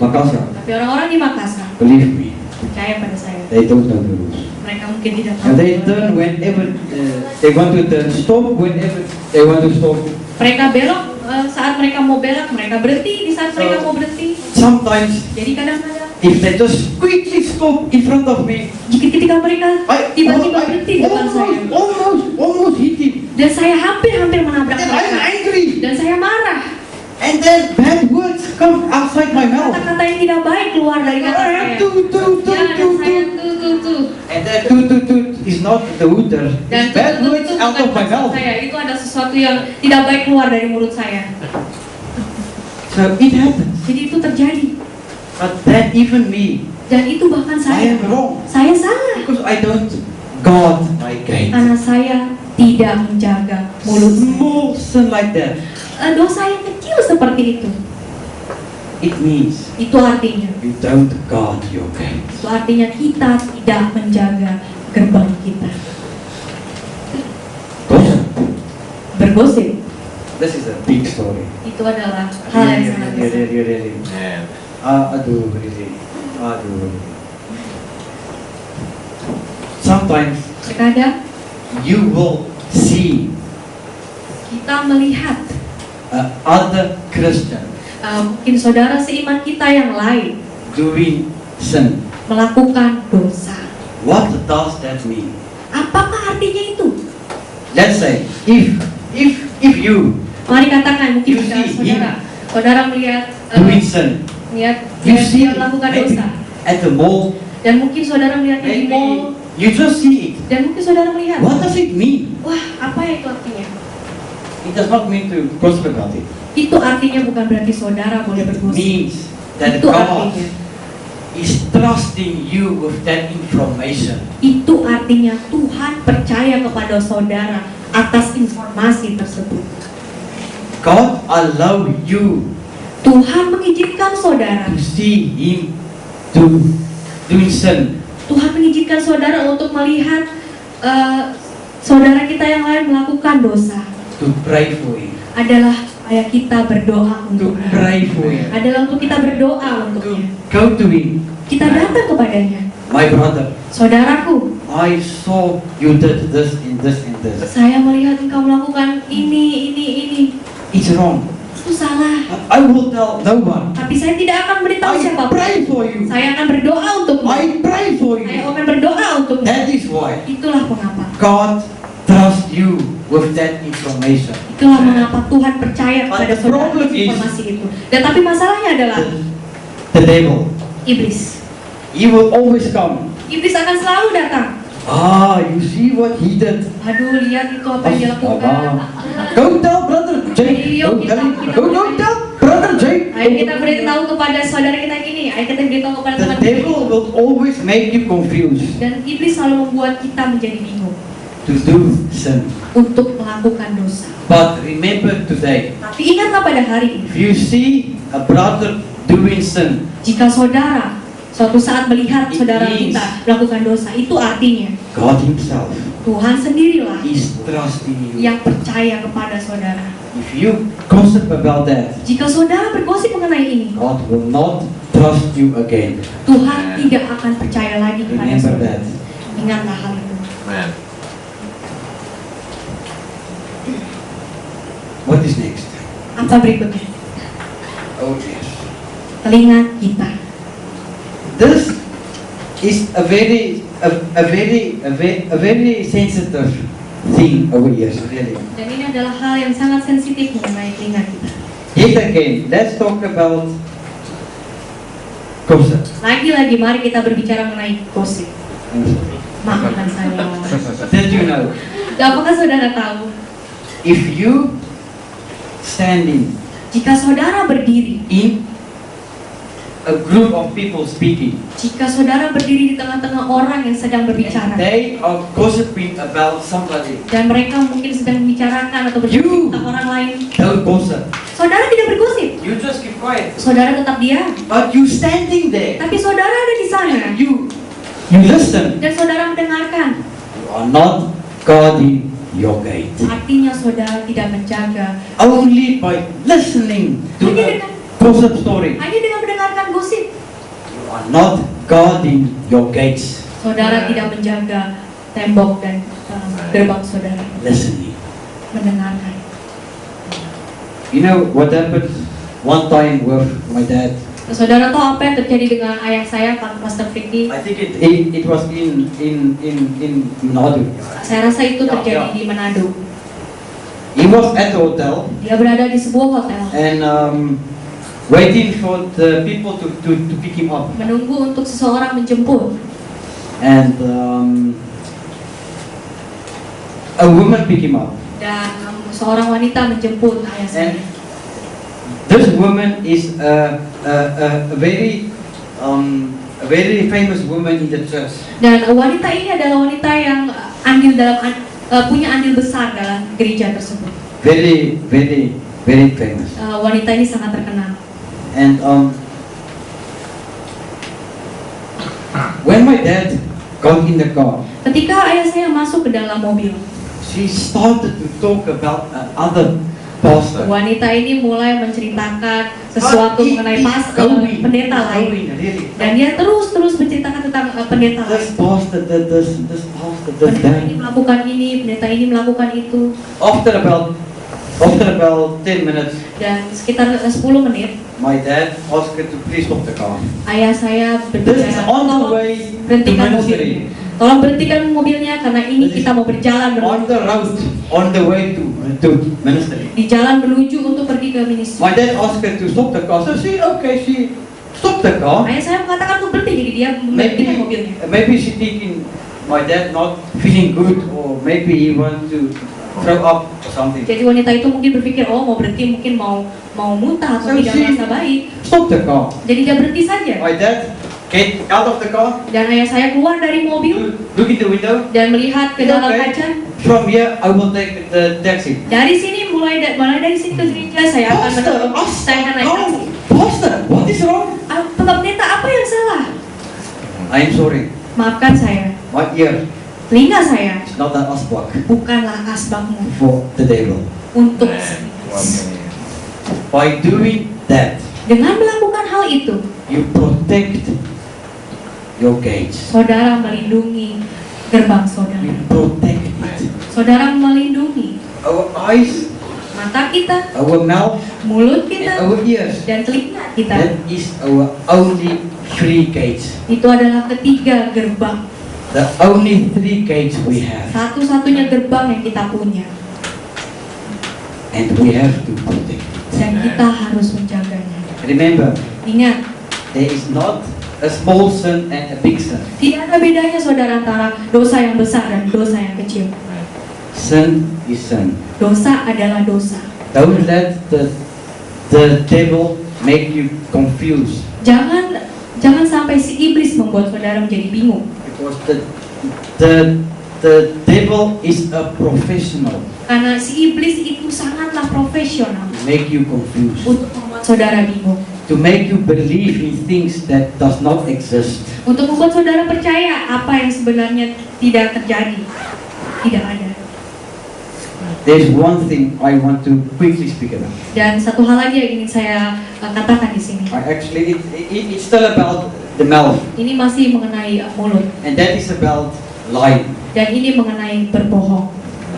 [SPEAKER 1] Makassar,
[SPEAKER 2] Tapi orang-orang di Makassar
[SPEAKER 1] believe me,
[SPEAKER 2] percaya pada saya.
[SPEAKER 1] they don't know the rules.
[SPEAKER 2] Mereka mungkin tidak tahu.
[SPEAKER 1] And they turn whenever they want to turn, stop whenever they want to stop.
[SPEAKER 2] Mereka belok saat mereka mau belok, mereka berhenti di saat mereka mau berhenti.
[SPEAKER 1] Sometimes,
[SPEAKER 2] Jadi kadang-kadang
[SPEAKER 1] if they just quickly stop in front of me,
[SPEAKER 2] ketika mereka tiba-tiba berhenti di depan saya
[SPEAKER 1] almost hit him.
[SPEAKER 2] dan saya hampir-hampir menabrak
[SPEAKER 1] And I'm
[SPEAKER 2] mereka
[SPEAKER 1] angry.
[SPEAKER 2] dan saya marah.
[SPEAKER 1] And then bad words come outside my mouth.
[SPEAKER 2] Kata-kata yang tidak baik keluar dari kata saya. Ya, dan saya tuh.
[SPEAKER 1] And that toot is not the hooter.
[SPEAKER 2] Dan
[SPEAKER 1] It's bad words
[SPEAKER 2] itu
[SPEAKER 1] out
[SPEAKER 2] bukan
[SPEAKER 1] of my
[SPEAKER 2] maksud
[SPEAKER 1] mouth.
[SPEAKER 2] saya. Itu ada sesuatu yang tidak baik keluar dari mulut saya.
[SPEAKER 1] So it happens.
[SPEAKER 2] Jadi itu terjadi.
[SPEAKER 1] But then even me,
[SPEAKER 2] Dan itu bahkan
[SPEAKER 1] I
[SPEAKER 2] saya.
[SPEAKER 1] am wrong.
[SPEAKER 2] Saya salah.
[SPEAKER 1] Because I don't guard my gate.
[SPEAKER 2] Karena saya tidak menjaga mulut saya.
[SPEAKER 1] Small sin like that.
[SPEAKER 2] Dosa yang kecil seperti itu.
[SPEAKER 1] It means
[SPEAKER 2] Itu artinya.
[SPEAKER 1] you don't guard your gate.
[SPEAKER 2] Itu artinya kita tidak menjaga gerbang kita.
[SPEAKER 1] Gossip.
[SPEAKER 2] Bergosip.
[SPEAKER 1] This is a big story.
[SPEAKER 2] Itu adalah hal yang sangat besar.
[SPEAKER 1] Really. Aduh, really. Sometimes
[SPEAKER 2] Terkadang
[SPEAKER 1] you will see
[SPEAKER 2] kita melihat
[SPEAKER 1] other Christian
[SPEAKER 2] mungkin saudara seiman kita yang lain
[SPEAKER 1] doing sin.
[SPEAKER 2] melakukan dosa.
[SPEAKER 1] What does that mean?
[SPEAKER 2] Apakah artinya itu?
[SPEAKER 1] Let's say if you
[SPEAKER 2] Mari katakan mungkin
[SPEAKER 1] You
[SPEAKER 2] jika
[SPEAKER 1] see
[SPEAKER 2] saudara melihat
[SPEAKER 1] doing sin,
[SPEAKER 2] melihat
[SPEAKER 1] you
[SPEAKER 2] dia
[SPEAKER 1] see
[SPEAKER 2] melakukan
[SPEAKER 1] maybe
[SPEAKER 2] dosa
[SPEAKER 1] at the mall,
[SPEAKER 2] dan mungkin saudara melihatnya di mall
[SPEAKER 1] maybe you just see it.
[SPEAKER 2] dan mungkin saudara melihat,
[SPEAKER 1] What does it mean?
[SPEAKER 2] wah apa ya itu artinya?
[SPEAKER 1] It does not mean to gossip about it.
[SPEAKER 2] Itu artinya bukan berarti saudara boleh
[SPEAKER 1] It
[SPEAKER 2] bergosip.
[SPEAKER 1] means that
[SPEAKER 2] Itu
[SPEAKER 1] God
[SPEAKER 2] artinya.
[SPEAKER 1] is trusting you with that information.
[SPEAKER 2] Itu artinya Tuhan percaya kepada saudara atas informasi tersebut.
[SPEAKER 1] God allow you
[SPEAKER 2] Tuhan mengizinkan saudara.
[SPEAKER 1] to see Him doing sin.
[SPEAKER 2] Tuhan mengizinkan saudara untuk melihat saudara kita yang lain melakukan dosa.
[SPEAKER 1] To pray for Him.
[SPEAKER 2] Adalah supaya kita berdoa
[SPEAKER 1] To
[SPEAKER 2] untuknya.
[SPEAKER 1] pray for Him.
[SPEAKER 2] Adalah untuk kita berdoa
[SPEAKER 1] To
[SPEAKER 2] untuknya.
[SPEAKER 1] go to Him.
[SPEAKER 2] Kita datang kepadanya.
[SPEAKER 1] My brother,
[SPEAKER 2] Saudaraku,
[SPEAKER 1] I saw you did this and this and this.
[SPEAKER 2] saya melihat engkau melakukan ini.
[SPEAKER 1] It's wrong.
[SPEAKER 2] Itu salah.
[SPEAKER 1] I will tell no one.
[SPEAKER 2] Tapi saya tidak akan beritahu
[SPEAKER 1] I
[SPEAKER 2] siapapun.
[SPEAKER 1] pray for you.
[SPEAKER 2] Saya akan berdoa untukmu.
[SPEAKER 1] I pray for
[SPEAKER 2] Saya
[SPEAKER 1] you.
[SPEAKER 2] akan berdoa untukmu.
[SPEAKER 1] That is why
[SPEAKER 2] Itulah mengapa.
[SPEAKER 1] God trusts you with that information.
[SPEAKER 2] Itulah mengapa Tuhan percaya
[SPEAKER 1] But
[SPEAKER 2] kepada
[SPEAKER 1] the
[SPEAKER 2] saudara
[SPEAKER 1] problem is-
[SPEAKER 2] informasi itu. Dan tapi masalahnya adalah
[SPEAKER 1] The devil,
[SPEAKER 2] iblis.
[SPEAKER 1] he will always come.
[SPEAKER 2] Iblis akan selalu datang.
[SPEAKER 1] You see what he did?
[SPEAKER 2] Aduh, lihat itu apa yang dia lakukan.
[SPEAKER 1] Go tell brother Jake. Go tell him. Go tell brother Jake.
[SPEAKER 2] Ayo kita beritahu kepada saudara kita gini. Ayo kita beritahu kepada
[SPEAKER 1] The
[SPEAKER 2] teman
[SPEAKER 1] devil will always make you confused
[SPEAKER 2] Dan iblis selalu membuat kita menjadi bingung
[SPEAKER 1] to do sin.
[SPEAKER 2] untuk melakukan dosa.
[SPEAKER 1] But remember today,
[SPEAKER 2] Tapi ingatlah pada hari ini,
[SPEAKER 1] if you see a brother doing sin,
[SPEAKER 2] jika saudara suatu saat melihat
[SPEAKER 1] It
[SPEAKER 2] saudara
[SPEAKER 1] means-
[SPEAKER 2] kita melakukan dosa, itu artinya
[SPEAKER 1] God Himself
[SPEAKER 2] Tuhan sendirilah
[SPEAKER 1] is trusting you.
[SPEAKER 2] yang percaya kepada saudara.
[SPEAKER 1] If you gossip about that,
[SPEAKER 2] Jika saudara bergosip mengenai ini,
[SPEAKER 1] God will not trust you again.
[SPEAKER 2] Tuhan tidak akan percaya lagi kepada
[SPEAKER 1] Remember
[SPEAKER 2] saudara.
[SPEAKER 1] that.
[SPEAKER 2] Ingatlah hal itu.
[SPEAKER 3] Man.
[SPEAKER 1] What is next?
[SPEAKER 2] Apa berikutnya?
[SPEAKER 1] Oh yes.
[SPEAKER 2] Telinga kita.
[SPEAKER 1] This is a very sensitive thing over here, really.
[SPEAKER 2] Dan ini adalah hal yang sangat sensitif mengenai telinga kita.
[SPEAKER 1] Yet again, let's talk about gossip.
[SPEAKER 2] Lagi-lagi mari kita berbicara mengenai gosip. Maafkan saya.
[SPEAKER 1] Did you know?
[SPEAKER 2] Apakah saudara tahu?
[SPEAKER 1] If you standing
[SPEAKER 2] Jika saudara berdiri,
[SPEAKER 1] in a group of people speaking,
[SPEAKER 2] jika saudara berdiri di tengah-tengah orang yang sedang berbicara,
[SPEAKER 1] they are gossiping about somebody,
[SPEAKER 2] dan mereka mungkin sedang membicarakan atau bercerita tentang orang lain,
[SPEAKER 1] don't gossip.
[SPEAKER 2] saudara tidak bergosip.
[SPEAKER 1] You just keep quiet.
[SPEAKER 2] Saudara tetap diam.
[SPEAKER 1] But you standing there,
[SPEAKER 2] Tapi saudara ada di sana,
[SPEAKER 1] you listen.
[SPEAKER 2] dan saudara mendengarkan.
[SPEAKER 1] You are not guarding your gate.
[SPEAKER 2] Artinya saudara tidak menjaga.
[SPEAKER 1] Only by listening to a gossip story,
[SPEAKER 2] Hanya dengan mendengarkan gosip,
[SPEAKER 1] you are not guarding your gates.
[SPEAKER 2] saudara tidak menjaga tembok dan gerbang saudara.
[SPEAKER 1] Listening.
[SPEAKER 2] Mendengarkan.
[SPEAKER 1] You know what happened one time with my dad?
[SPEAKER 2] Saudara tahu apa yang terjadi dengan ayah saya, Pak Pastor Vicky?
[SPEAKER 1] I think it was in Manado.
[SPEAKER 2] Saya rasa itu terjadi di Manado.
[SPEAKER 1] He was at the hotel
[SPEAKER 2] Dia berada di sebuah hotel,
[SPEAKER 1] and waiting for the people to pick him up.
[SPEAKER 2] menunggu untuk seseorang menjemput.
[SPEAKER 1] And a woman picked him up.
[SPEAKER 2] Dan seorang wanita menjemput ayah saya.
[SPEAKER 1] And this woman is a very famous woman in the church.
[SPEAKER 2] Dan wanita ini adalah wanita yang andil dalam punya andil besar dalam gereja tersebut.
[SPEAKER 1] Very famous.
[SPEAKER 2] Wanita ini sangat terkenal.
[SPEAKER 1] And when my dad got in the car,
[SPEAKER 2] Ketika ayah saya masuk ke dalam mobil,
[SPEAKER 1] she started to talk about other pastor.
[SPEAKER 2] wanita ini mulai menceritakan sesuatu
[SPEAKER 1] But it
[SPEAKER 2] mengenai
[SPEAKER 1] is going,
[SPEAKER 2] pendeta lain.
[SPEAKER 1] really.
[SPEAKER 2] Dan dia terus menceritakan tentang pendeta lain.
[SPEAKER 1] This pastor did this, this pastor did
[SPEAKER 2] Pendeta ini
[SPEAKER 1] that.
[SPEAKER 2] melakukan ini, pendeta ini melakukan itu.
[SPEAKER 1] After about 10 minutes,
[SPEAKER 2] Dan sekitar 10 menit,
[SPEAKER 1] my dad asked her to please stop the car.
[SPEAKER 2] ayah saya
[SPEAKER 1] This is
[SPEAKER 2] berbicara,
[SPEAKER 1] on the
[SPEAKER 2] tolong
[SPEAKER 1] way to
[SPEAKER 2] berhentikan
[SPEAKER 1] ministry.
[SPEAKER 2] mobilnya. Tolong berhentikan mobilnya karena ini kita mau berjalan
[SPEAKER 1] On the road, on the way to ministry.
[SPEAKER 2] di jalan menuju untuk pergi ke ministry.
[SPEAKER 1] My dad asked her to stop the car. So she stopped the car.
[SPEAKER 2] Ayah saya mengatakan untuk berhenti, jadi dia memberhentikan mobilnya.
[SPEAKER 1] Maybe she thinking my dad not feeling good, or maybe he want to throw up or something.
[SPEAKER 2] Jadi wanita itu mungkin berpikir, oh mau berhenti, mungkin mau muntah atau
[SPEAKER 1] So
[SPEAKER 2] tidak
[SPEAKER 1] she
[SPEAKER 2] merasa baik.
[SPEAKER 1] stopped the car.
[SPEAKER 2] Jadi dia berhenti saja.
[SPEAKER 1] My dad get out of the car,
[SPEAKER 2] Dan ayah saya keluar dari mobil
[SPEAKER 1] look in the window.
[SPEAKER 2] dan melihat ke dalam kaca.
[SPEAKER 1] From here, I will take the taxi.
[SPEAKER 2] Dari sini mulai dari sini ke gereja saya akan saya akan naik taksi.
[SPEAKER 1] Pastor, what is wrong?
[SPEAKER 2] Bapak pendeta, apa yang salah?
[SPEAKER 1] I am sorry.
[SPEAKER 2] Maafkan saya.
[SPEAKER 1] My ear
[SPEAKER 2] Telinga saya
[SPEAKER 1] is not an asbak
[SPEAKER 2] bukanlah asbakmu
[SPEAKER 1] for the devil.
[SPEAKER 2] untuk
[SPEAKER 1] By doing that,
[SPEAKER 2] dengan melakukan hal itu,
[SPEAKER 1] you protect your gates.
[SPEAKER 2] saudara melindungi gerbang saudara.
[SPEAKER 1] You protect it.
[SPEAKER 2] Saudara melindungi
[SPEAKER 1] Our eyes,
[SPEAKER 2] mata kita,
[SPEAKER 1] our mouth,
[SPEAKER 2] mulut
[SPEAKER 1] and
[SPEAKER 2] kita,
[SPEAKER 1] our ears.
[SPEAKER 2] dan telinga kita.
[SPEAKER 1] That is our only 3 gates.
[SPEAKER 2] Itu adalah ketiga gerbang,
[SPEAKER 1] The only 3 gates we have.
[SPEAKER 2] satu-satunya gerbang yang kita punya,
[SPEAKER 1] And we have to protect it.
[SPEAKER 2] dan kita harus menjaganya.
[SPEAKER 1] Remember,
[SPEAKER 2] Ingat,
[SPEAKER 1] there is not a small sin and a big sin.
[SPEAKER 2] tidak ada bedanya saudara antara dosa yang besar dan dosa yang kecil.
[SPEAKER 1] Sin is sin.
[SPEAKER 2] Dosa adalah dosa.
[SPEAKER 1] Don't let the devil make you confused.
[SPEAKER 2] Jangan sampai si iblis membuat saudara menjadi bingung.
[SPEAKER 1] Because the devil is a professional.
[SPEAKER 2] Karena si iblis itu sangatlah profesional
[SPEAKER 1] To make you confused.
[SPEAKER 2] untuk membuat saudara bingung,
[SPEAKER 1] To make you believe in things that does not exist.
[SPEAKER 2] untuk membuat saudara percaya apa yang sebenarnya tidak terjadi, tidak ada.
[SPEAKER 1] There's one thing I want to quickly speak about.
[SPEAKER 2] Dan satu hal lagi yang ingin saya katakan di sini.
[SPEAKER 1] It's still about the mouth,
[SPEAKER 2] Ini masih mengenai mulut,
[SPEAKER 1] and that is about lying.
[SPEAKER 2] dan ini mengenai berbohong,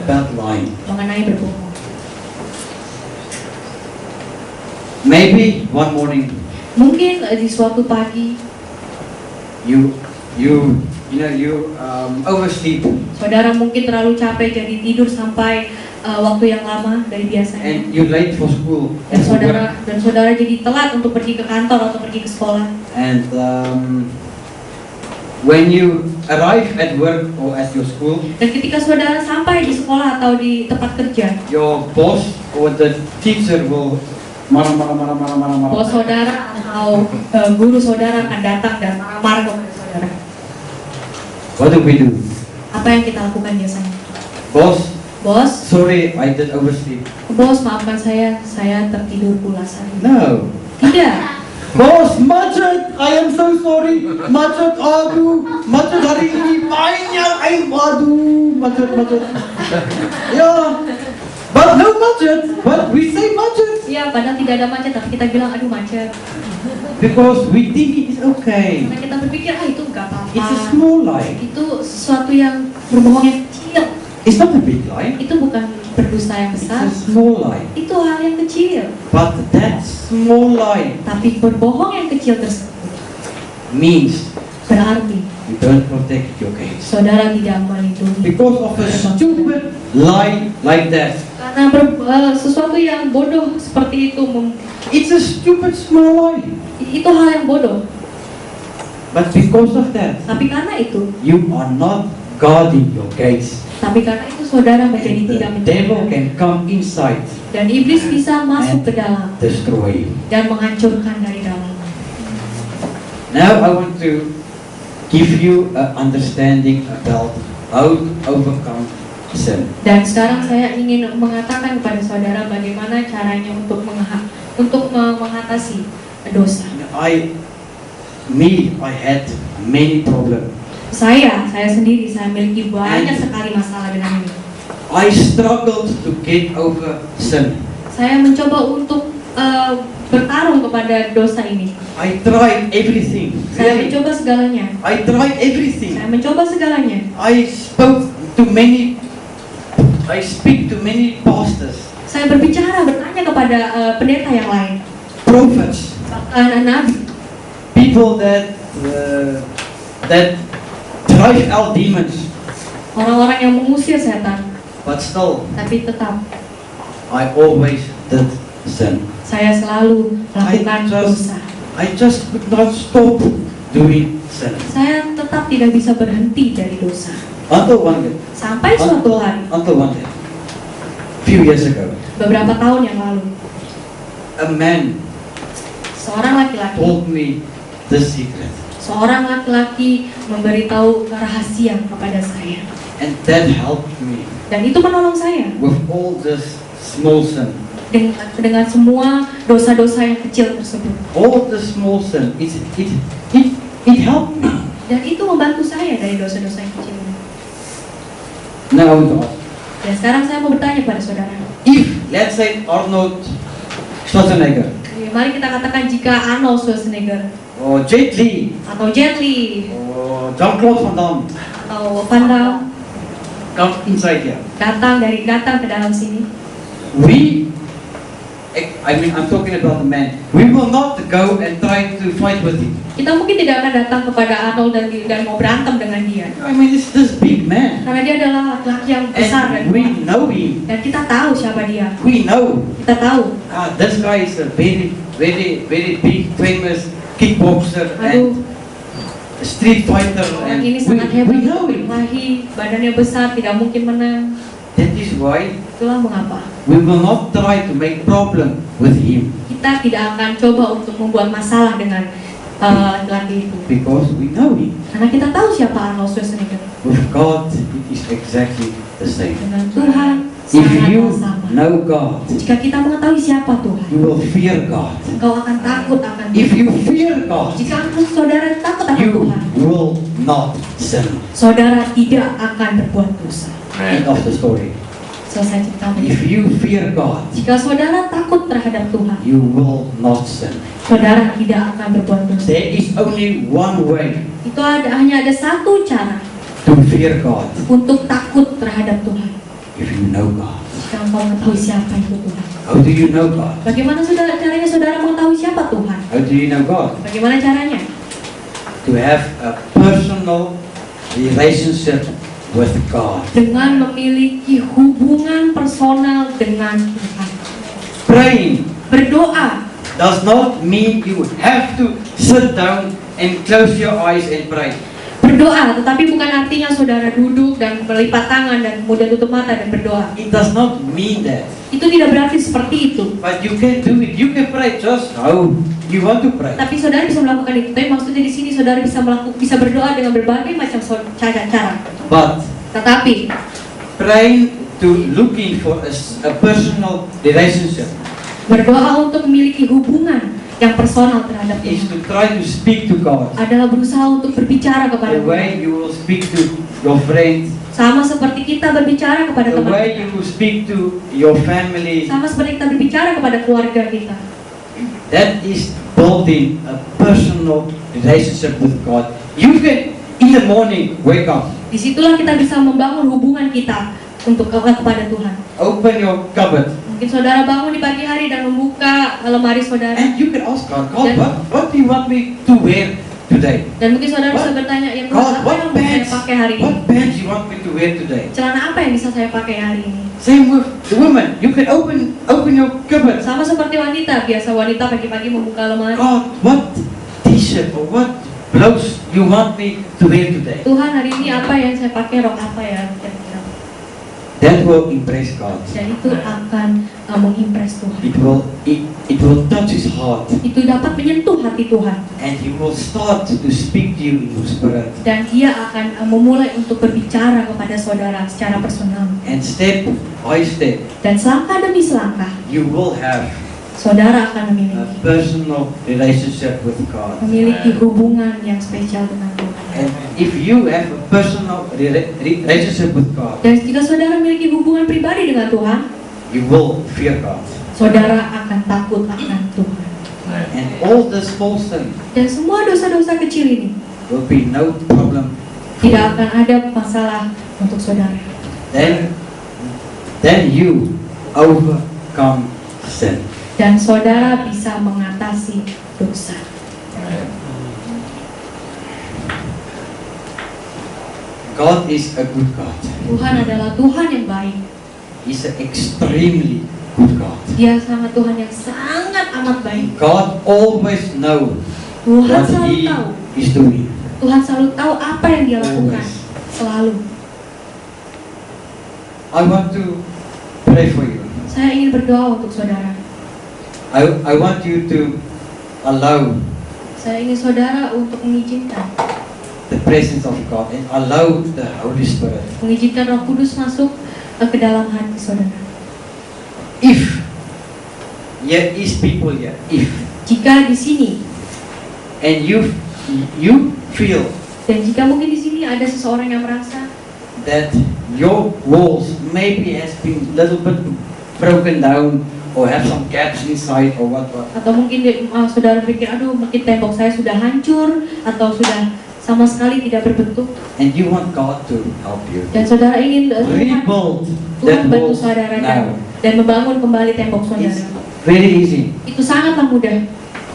[SPEAKER 1] About lying.
[SPEAKER 2] mengenai berbohong.
[SPEAKER 1] Maybe one morning
[SPEAKER 2] Mungkin di suatu pagi
[SPEAKER 1] you oversleep,
[SPEAKER 2] saudara mungkin terlalu capek jadi tidur sampai waktu yang lama dari biasanya.
[SPEAKER 1] and you're late for school.
[SPEAKER 2] Dan saudara jadi telat untuk pergi ke kantor atau pergi ke sekolah.
[SPEAKER 1] And when you arrive at work or at your school,
[SPEAKER 2] Dan ketika saudara sampai di sekolah atau di tempat kerja,
[SPEAKER 1] your boss or the teacher will marah.
[SPEAKER 2] bos saudara atau guru saudara akan datang dan marah-marah kepada saudara.
[SPEAKER 1] What do we do?
[SPEAKER 2] Apa yang kita lakukan biasanya?
[SPEAKER 1] Boss,
[SPEAKER 2] Bos,
[SPEAKER 1] sorry, I did oversleep.
[SPEAKER 2] bos maafkan saya tertidur pulas hari ini.
[SPEAKER 1] No.
[SPEAKER 2] Tidak.
[SPEAKER 1] Boss, macet, I am so sorry. Macet, macet hari ini banyak. Macet. Yeah. But no macet, but we say macet.
[SPEAKER 2] Ya, padahal tidak ada macet, tapi kita bilang aduh macet.
[SPEAKER 1] Because we think it is okay.
[SPEAKER 2] Karena kita berpikir itu nggak apa-apa.
[SPEAKER 1] It's a small lie.
[SPEAKER 2] Itu sesuatu yang berbohong yang kecil.
[SPEAKER 1] It's not a big lie.
[SPEAKER 2] Itu bukan berdusta yang
[SPEAKER 1] It's
[SPEAKER 2] besar.
[SPEAKER 1] a small lie.
[SPEAKER 2] Itu hal yang kecil.
[SPEAKER 1] But that small lie
[SPEAKER 2] Tapi berbohong yang kecil tersebut
[SPEAKER 1] means
[SPEAKER 2] berarti
[SPEAKER 1] you don't protect your kids.
[SPEAKER 2] saudara tidak melindungi.
[SPEAKER 1] Because of a stupid lie like that.
[SPEAKER 2] Karena sesuatu yang bodoh seperti itu,
[SPEAKER 1] It's a stupid small lie.
[SPEAKER 2] itu hal yang bodoh.
[SPEAKER 1] But because of that,
[SPEAKER 2] Tapi karena itu,
[SPEAKER 1] you are not guarding your gates.
[SPEAKER 2] saudara menjadi
[SPEAKER 1] And
[SPEAKER 2] tidak
[SPEAKER 1] the devil
[SPEAKER 2] menjaga.
[SPEAKER 1] can come inside
[SPEAKER 2] Dan iblis bisa masuk ke dalam
[SPEAKER 1] destroy you.
[SPEAKER 2] dan menghancurkan dari dalam.
[SPEAKER 1] Now I want to give you an understanding about how to overcome sin.
[SPEAKER 2] Dan sekarang saya ingin mengatakan kepada saudara bagaimana caranya untuk mengatasi dosa.
[SPEAKER 1] I had many problems.
[SPEAKER 2] Saya sendiri memiliki banyak sekali masalah dengan ini.
[SPEAKER 1] I struggled to get over sin.
[SPEAKER 2] Saya mencoba untuk bertarung kepada dosa ini.
[SPEAKER 1] I tried everything.
[SPEAKER 2] Saya
[SPEAKER 1] Really.
[SPEAKER 2] mencoba segalanya.
[SPEAKER 1] I tried everything.
[SPEAKER 2] Saya mencoba segalanya.
[SPEAKER 1] I speak to many pastors,
[SPEAKER 2] Saya bertanya kepada pendeta yang lain,
[SPEAKER 1] prophets,
[SPEAKER 2] bahkan nabi,
[SPEAKER 1] people that drive out demons,
[SPEAKER 2] orang-orang yang mengusir setan,
[SPEAKER 1] but still
[SPEAKER 2] tapi tetap
[SPEAKER 1] I always did sin.
[SPEAKER 2] saya selalu melakukan dosa.
[SPEAKER 1] I just could not stop doing sin.
[SPEAKER 2] Saya tetap tidak bisa berhenti dari dosa.
[SPEAKER 1] Until one day,
[SPEAKER 2] Sampai suatu hari,
[SPEAKER 1] few years ago,
[SPEAKER 2] beberapa tahun yang lalu,
[SPEAKER 1] a man
[SPEAKER 2] seorang laki-laki
[SPEAKER 1] told me the secret,
[SPEAKER 2] memberitahu rahasia kepada saya.
[SPEAKER 1] and that helped me
[SPEAKER 2] Dan itu menolong saya
[SPEAKER 1] with all this small sin.
[SPEAKER 2] dengan semua dosa-dosa yang kecil tersebut.
[SPEAKER 1] All the small sin, it helped me.
[SPEAKER 2] Dan itu membantu saya dari dosa-dosa yang kecil ini.
[SPEAKER 1] Now I want to ask,
[SPEAKER 2] Dan sekarang saya mau bertanya pada saudara.
[SPEAKER 1] if let's say Arnold Schwarzenegger
[SPEAKER 2] Mari kita katakan jika Arnold Schwarzenegger
[SPEAKER 1] or Jet Li
[SPEAKER 2] atau Jet Li
[SPEAKER 1] or Jean-Claude Van Damme
[SPEAKER 2] atau Van Damme
[SPEAKER 1] come inside here,
[SPEAKER 2] datang ke dalam sini,
[SPEAKER 1] I'm talking about the man. We will not go and try to fight with him.
[SPEAKER 2] kita mungkin tidak akan datang kepada Arnold dan mau berantem dengan dia.
[SPEAKER 1] I mean, it's this big man,
[SPEAKER 2] Karena dia adalah laki-laki yang besar dan
[SPEAKER 1] and we
[SPEAKER 2] kuat.
[SPEAKER 1] know him.
[SPEAKER 2] Dan kita tahu siapa dia.
[SPEAKER 1] We know
[SPEAKER 2] Kita tahu.
[SPEAKER 1] this guy is a very, very, very big, famous kickboxer
[SPEAKER 2] Aduh,
[SPEAKER 1] and street fighter,
[SPEAKER 2] orang
[SPEAKER 1] and
[SPEAKER 2] ini sangat
[SPEAKER 1] we
[SPEAKER 2] hebat,
[SPEAKER 1] know him.
[SPEAKER 2] berkelahi, badannya besar, tidak mungkin menang.
[SPEAKER 1] That is why
[SPEAKER 2] Itulah mengapa
[SPEAKER 1] we will not try to make problem with him,
[SPEAKER 2] kita tidak akan coba untuk membuat masalah dengan laki-laki itu.
[SPEAKER 1] because we know him.
[SPEAKER 2] Karena kita tahu siapa Arnold Schwarzenegger.
[SPEAKER 1] With God, it is exactly the same.
[SPEAKER 2] Dengan Tuhan
[SPEAKER 1] If
[SPEAKER 2] sangatlah
[SPEAKER 1] you
[SPEAKER 2] sama.
[SPEAKER 1] know God,
[SPEAKER 2] Jika kita mengetahui siapa Tuhan,
[SPEAKER 1] you will fear God.
[SPEAKER 2] engkau akan takut akan
[SPEAKER 1] If
[SPEAKER 2] Tuhan.
[SPEAKER 1] you fear God,
[SPEAKER 2] Jika saudara takut akan
[SPEAKER 1] you
[SPEAKER 2] Tuhan,
[SPEAKER 1] will not sin.
[SPEAKER 2] saudara tidak akan berbuat dosa.
[SPEAKER 1] End of the story.
[SPEAKER 2] Selesai ceritanya.
[SPEAKER 1] If you fear God,
[SPEAKER 2] Jika saudara takut terhadap Tuhan,
[SPEAKER 1] you will not sin.
[SPEAKER 2] saudara tidak akan berbuat dosa.
[SPEAKER 1] There is only one way
[SPEAKER 2] Itu hanya ada satu cara
[SPEAKER 1] to fear God.
[SPEAKER 2] untuk takut terhadap Tuhan.
[SPEAKER 1] If you know God.
[SPEAKER 2] Jika engkau mengetahui siapa itu Tuhan.
[SPEAKER 1] How do you know God?
[SPEAKER 2] Bagaimana caranya saudara mengetahui siapa Tuhan?
[SPEAKER 1] How do you know God?
[SPEAKER 2] Bagaimana caranya?
[SPEAKER 1] To have a personal relationship with God.
[SPEAKER 2] Dengan memiliki hubungan personal personal dengan Tuhan.
[SPEAKER 1] Praying
[SPEAKER 2] Berdoa
[SPEAKER 1] does not mean you have to sit down and close your eyes and pray.
[SPEAKER 2] Berdoa, tetapi bukan artinya saudara duduk dan melipat tangan dan kemudian tutup mata dan berdoa.
[SPEAKER 1] It does not mean that.
[SPEAKER 2] Itu tidak berarti seperti itu.
[SPEAKER 1] But you can do it. You can pray just how you want to pray.
[SPEAKER 2] Tapi saudara bisa melakukan itu. Tapi maksudnya di sini saudara bisa berdoa dengan berbagai macam cara.
[SPEAKER 1] But
[SPEAKER 2] Tetapi
[SPEAKER 1] praying to looking for a personal relationship
[SPEAKER 2] berdoa untuk memiliki hubungan yang personal terhadap
[SPEAKER 1] is
[SPEAKER 2] Tuhan
[SPEAKER 1] to try to speak to God
[SPEAKER 2] adalah berusaha untuk berbicara kepada
[SPEAKER 1] the way
[SPEAKER 2] Tuhan.
[SPEAKER 1] you will speak to your friends,
[SPEAKER 2] Sama seperti kita berbicara kepada
[SPEAKER 1] the
[SPEAKER 2] teman
[SPEAKER 1] way
[SPEAKER 2] kita.
[SPEAKER 1] you will speak to your family.
[SPEAKER 2] Sama seperti kita berbicara kepada keluarga kita.
[SPEAKER 1] That is building a personal relationship with God. You can in the morning wake up,
[SPEAKER 2] Disitulah kita bisa membangun hubungan kita untuk kepada Tuhan.
[SPEAKER 1] open your cupboard,
[SPEAKER 2] Mungkin saudara bangun di pagi hari dan membuka lemari saudara.
[SPEAKER 1] and you can ask God, God, what do you want me to wear today?
[SPEAKER 2] Dan mungkin saudara bisa bertanya, ya Tuhan,
[SPEAKER 1] God,
[SPEAKER 2] apa yang mau saya pakai hari ini?
[SPEAKER 1] what pants you want me to wear today?
[SPEAKER 2] Celana apa yang bisa saya pakai hari ini?
[SPEAKER 1] Same with the woman. You can open your cupboard.
[SPEAKER 2] Sama seperti wanita, biasa wanita pagi-pagi membuka lemari.
[SPEAKER 1] God, what t-shirt or what blouse you want me to wear today?
[SPEAKER 2] Tuhan, hari ini apa yang saya pakai, rok apa ya kira-kira?
[SPEAKER 1] That will impress God.
[SPEAKER 2] Dan itu akan mengimpress Tuhan.
[SPEAKER 1] It will touch His heart,
[SPEAKER 2] Itu dapat menyentuh hati Tuhan.
[SPEAKER 1] and He will start to speak to you in your spirit.
[SPEAKER 2] Dan Dia akan memulai untuk berbicara kepada saudara secara personal.
[SPEAKER 1] And step by step,
[SPEAKER 2] Dan selangkah demi selangkah,
[SPEAKER 1] you will have
[SPEAKER 2] saudara akan
[SPEAKER 1] a
[SPEAKER 2] memiliki
[SPEAKER 1] personal relationship with God.
[SPEAKER 2] hubungan yang spesial dengan Tuhan.
[SPEAKER 1] And if you have a personal relationship with God,
[SPEAKER 2] Dan jika saudara memiliki hubungan pribadi dengan Tuhan,
[SPEAKER 1] you will fear God.
[SPEAKER 2] saudara akan takut akan Tuhan.
[SPEAKER 1] And all the small things
[SPEAKER 2] Dan semua dosa-dosa kecil ini
[SPEAKER 1] will be no problem.
[SPEAKER 2] tidak akan ada masalah untuk saudara.
[SPEAKER 1] Then you overcome sin.
[SPEAKER 2] Dan saudara bisa mengatasi dosa.
[SPEAKER 1] God is a good God.
[SPEAKER 2] Tuhan adalah Tuhan yang baik.
[SPEAKER 1] He's an extremely good God.
[SPEAKER 2] Dia sangat Tuhan yang sangat amat baik.
[SPEAKER 1] God always knows
[SPEAKER 2] Tuhan
[SPEAKER 1] what
[SPEAKER 2] selalu
[SPEAKER 1] He
[SPEAKER 2] tahu.
[SPEAKER 1] is doing.
[SPEAKER 2] Tuhan selalu tahu apa yang Dia lakukan.
[SPEAKER 1] Always.
[SPEAKER 2] Selalu.
[SPEAKER 1] I want to pray for you.
[SPEAKER 2] Saya ingin berdoa untuk saudara.
[SPEAKER 1] I want you to allow
[SPEAKER 2] Saya ingin saudara untuk mengizinkan
[SPEAKER 1] the presence of God and allow the Holy Spirit.
[SPEAKER 2] mengizinkan Roh Kudus masuk ke dalam hati saudara.
[SPEAKER 1] If there is people here, if
[SPEAKER 2] Jika di sini
[SPEAKER 1] and you feel
[SPEAKER 2] dan jika mungkin di sini ada seseorang yang merasa
[SPEAKER 1] that your walls maybe has been little bit broken down or have some gaps inside or what.
[SPEAKER 2] atau mungkin saudara pikir, aduh mungkin tembok saya sudah hancur atau sudah sama sekali tidak berbentuk,
[SPEAKER 1] And you want God to help you.
[SPEAKER 2] dan saudara ingin
[SPEAKER 1] Rebuild
[SPEAKER 2] Tuhan
[SPEAKER 1] that
[SPEAKER 2] bantu
[SPEAKER 1] walls
[SPEAKER 2] saudara
[SPEAKER 1] now.
[SPEAKER 2] dan membangun kembali tembok
[SPEAKER 1] It's
[SPEAKER 2] saudara.
[SPEAKER 1] very easy.
[SPEAKER 2] Itu sangatlah mudah.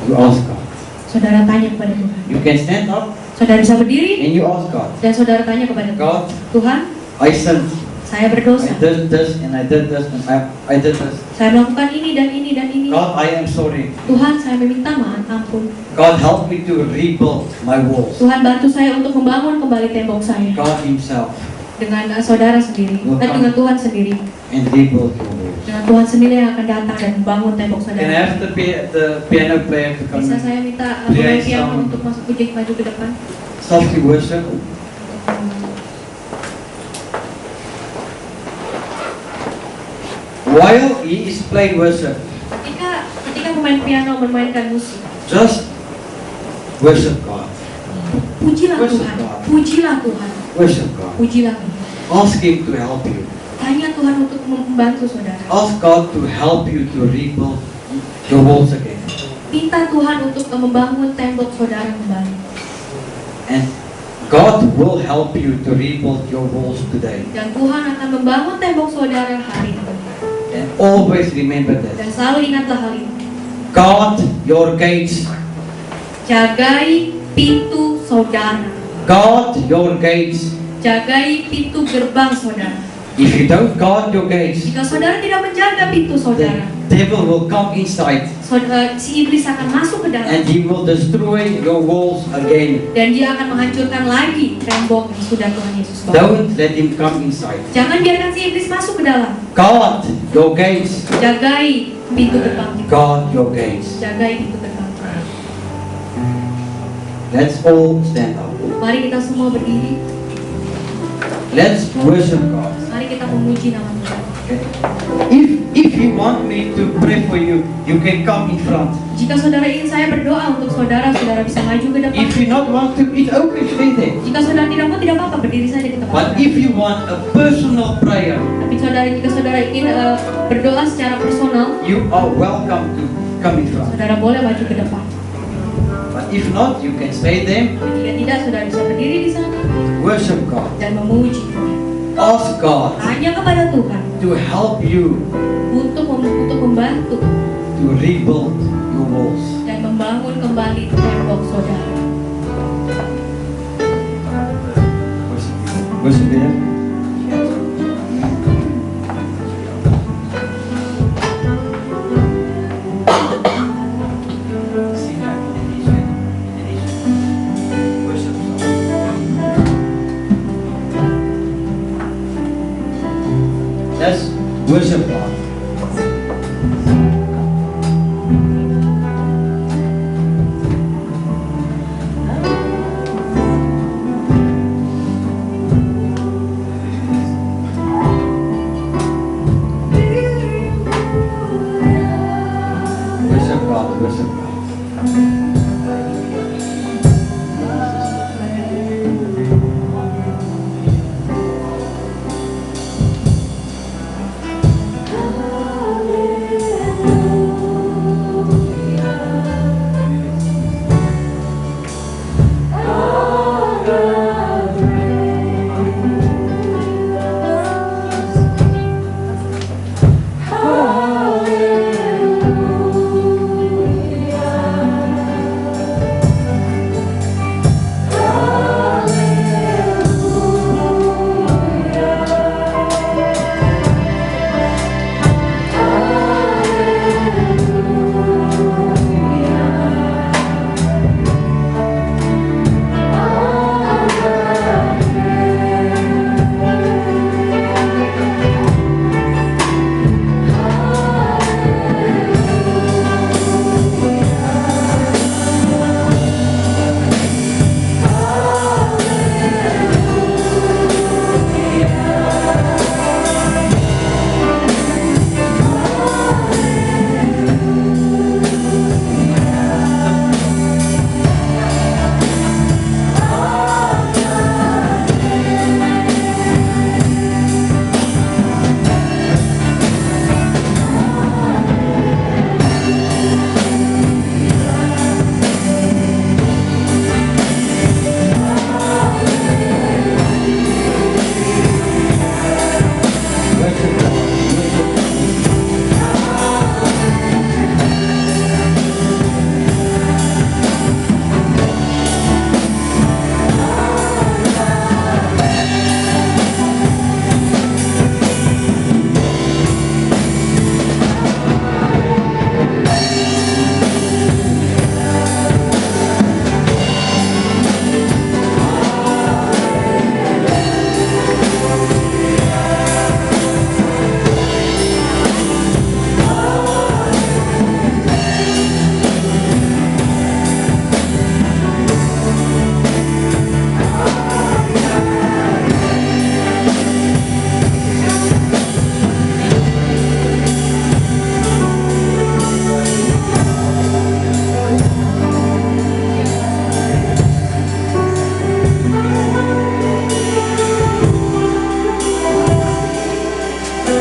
[SPEAKER 1] You ask God.
[SPEAKER 2] Saudara tanya kepada Tuhan.
[SPEAKER 1] You can stand up
[SPEAKER 2] Saudara bisa berdiri
[SPEAKER 1] and you ask God.
[SPEAKER 2] dan saudara tanya kepada Tuhan.
[SPEAKER 1] God,
[SPEAKER 2] Tuhan,
[SPEAKER 1] I sinned.
[SPEAKER 2] saya
[SPEAKER 1] I
[SPEAKER 2] berdosa.
[SPEAKER 1] did this and I did this and I did this.
[SPEAKER 2] Saya melakukan ini dan ini dan ini.
[SPEAKER 1] God, I am sorry.
[SPEAKER 2] Tuhan, saya meminta maaf, ampun.
[SPEAKER 1] God, help me to rebuild my walls.
[SPEAKER 2] Tuhan, bantu saya untuk membangun kembali tembok saya
[SPEAKER 1] God Himself
[SPEAKER 2] dengan saudara sendiri, dengan Tuhan sendiri.
[SPEAKER 1] and rebuild your walls.
[SPEAKER 2] Dengan Tuhan sendiri yang akan datang dan membangun tembok
[SPEAKER 1] Can I
[SPEAKER 2] saudara.
[SPEAKER 1] have the piano player to come
[SPEAKER 2] Bisa
[SPEAKER 1] and
[SPEAKER 2] saya minta
[SPEAKER 1] Pria
[SPEAKER 2] pemain piano
[SPEAKER 1] Islam.
[SPEAKER 2] untuk masuk maju ke depan?
[SPEAKER 1] softly worship? While he is playing worship,
[SPEAKER 2] Ketika pemain piano memainkan musik,
[SPEAKER 1] just worship God.
[SPEAKER 2] pujilah
[SPEAKER 1] Worship
[SPEAKER 2] Tuhan,
[SPEAKER 1] God.
[SPEAKER 2] pujilah Tuhan,
[SPEAKER 1] Worship God.
[SPEAKER 2] pujilah Tuhan.
[SPEAKER 1] Ask Him to help you.
[SPEAKER 2] Tanya Tuhan untuk membantu saudara.
[SPEAKER 1] Ask God to help you to rebuild your walls again.
[SPEAKER 2] Minta Tuhan untuk membangun tembok saudara kembali.
[SPEAKER 1] And God will help you to rebuild your walls today.
[SPEAKER 2] Dan Tuhan akan membangun tembok saudara hari ini.
[SPEAKER 1] And always remember
[SPEAKER 2] Dan
[SPEAKER 1] that.
[SPEAKER 2] selalu ingatlah hal ini.
[SPEAKER 1] Guard your gates.
[SPEAKER 2] Jagai pintu saudara.
[SPEAKER 1] Guard your gates.
[SPEAKER 2] Jagai pintu gerbang saudara.
[SPEAKER 1] If you don't guard your gates,
[SPEAKER 2] Jika saudara tidak menjaga pintu
[SPEAKER 1] the
[SPEAKER 2] saudara,
[SPEAKER 1] devil will come inside
[SPEAKER 2] si iblis akan masuk ke dalam
[SPEAKER 1] and he will destroy your walls again.
[SPEAKER 2] dan dia akan menghancurkan lagi tembok yang sudah Tuhan Yesus bangun.
[SPEAKER 1] Don't let him come inside.
[SPEAKER 2] Jangan biarkan si iblis masuk ke dalam.
[SPEAKER 1] Guard your gates.
[SPEAKER 2] Jagai pintu gerbang kita.
[SPEAKER 1] Guard your gates.
[SPEAKER 2] Jagai pintu gerbang.
[SPEAKER 1] Let's all stand up.
[SPEAKER 2] Mari kita semua berdiri.
[SPEAKER 1] Let's worship God.
[SPEAKER 2] Mari kita memuji nama Tuhan.
[SPEAKER 1] Okay? If you want me to pray for you, you can come in front.
[SPEAKER 2] Jika saudara ingin saya berdoa untuk saudara, saudara bisa maju ke depan.
[SPEAKER 1] If you not want to, it's okay, stay there.
[SPEAKER 2] Jika saudara tidak mau, tidak apa-apa, berdiri saja di tempat.
[SPEAKER 1] But if you want a personal prayer,
[SPEAKER 2] Tapi jika saudara ingin berdoa secara personal,
[SPEAKER 1] you are welcome to come in front.
[SPEAKER 2] saudara boleh maju ke depan.
[SPEAKER 1] But if not, you can stay there,
[SPEAKER 2] Jika tidak, saudara bisa berdiri di sana
[SPEAKER 1] worship God.
[SPEAKER 2] dan memuji Tuhan.
[SPEAKER 1] Ask God
[SPEAKER 2] Hanya kepada Tuhan
[SPEAKER 1] to help you
[SPEAKER 2] untuk membantu
[SPEAKER 1] to rebuild your walls.
[SPEAKER 2] dan membangun kembali tembok saudara.
[SPEAKER 1] Worship Him. Let's worship God. Worship God, worship God.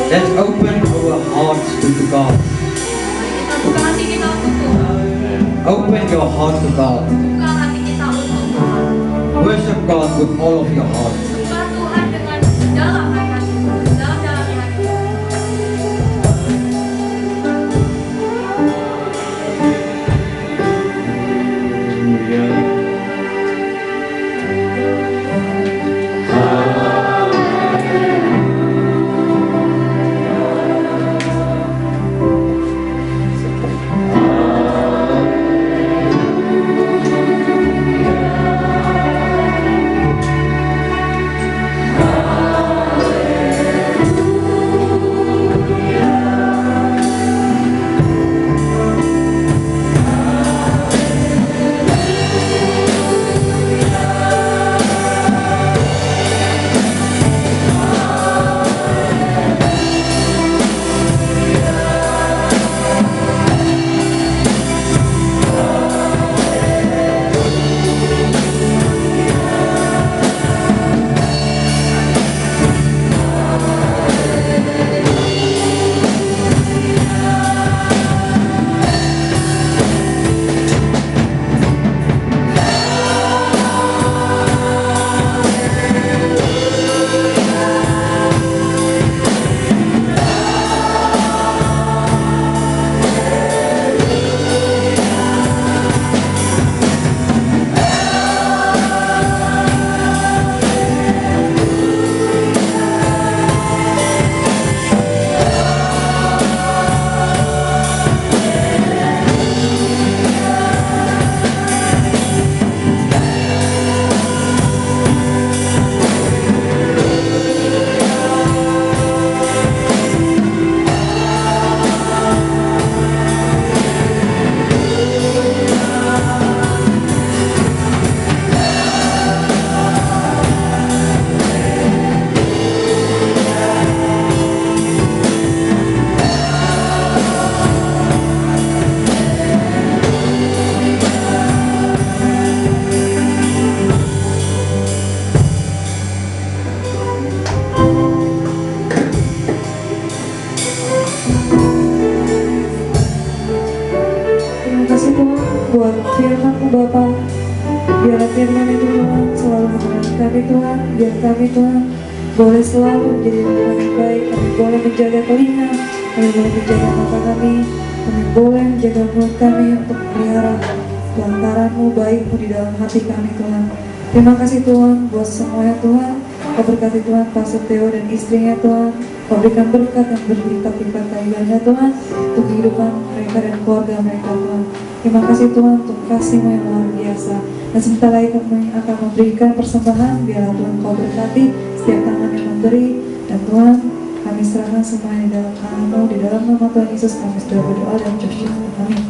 [SPEAKER 1] Let's open our hearts to God.
[SPEAKER 2] Kita buka hati kita untuk Tuhan.
[SPEAKER 1] Open your heart to God.
[SPEAKER 2] Buka hati kita untuk Tuhan.
[SPEAKER 1] Worship God with all of your heart.
[SPEAKER 2] Sembah Tuhan dengan dalam hati, dalam hati.
[SPEAKER 1] Hallelujah.
[SPEAKER 3] Terima kasih Tuhan buat firman-Mu Bapa. Biarlah firman itu Tuhan selalu menerangi kami Tuhan. Biar kami Tuhan boleh selalu menjadi orang yang baik. Kami boleh menjaga telinga, kami boleh menjaga mata kami, kami boleh menjaga mulut kami untuk melihara kelantaran-Mu, baik-Mu di dalam hati kami Tuhan. Terima kasih Tuhan buat semuanya Tuhan. Kau berkati Tuhan Pastor Theo dan istrinya Tuhan. Kau berikan berkat yang berlipat-lipat kaliannya Tuhan untuk kehidupan mereka dan keluarga mereka Tuhan. Terima kasih Tuhan untuk kasih-Mu yang luar biasa. Dan sebentar lagi kami akan memberikan persembahan. Biarlah Tuhan Kau berkati setiap tangan yang memberi. Dan Tuhan kami serahkan semuanya di dalam tangan-Mu. Di dalam nama Tuhan Yesus kami sudah berdoa dan bersyukur. Amin.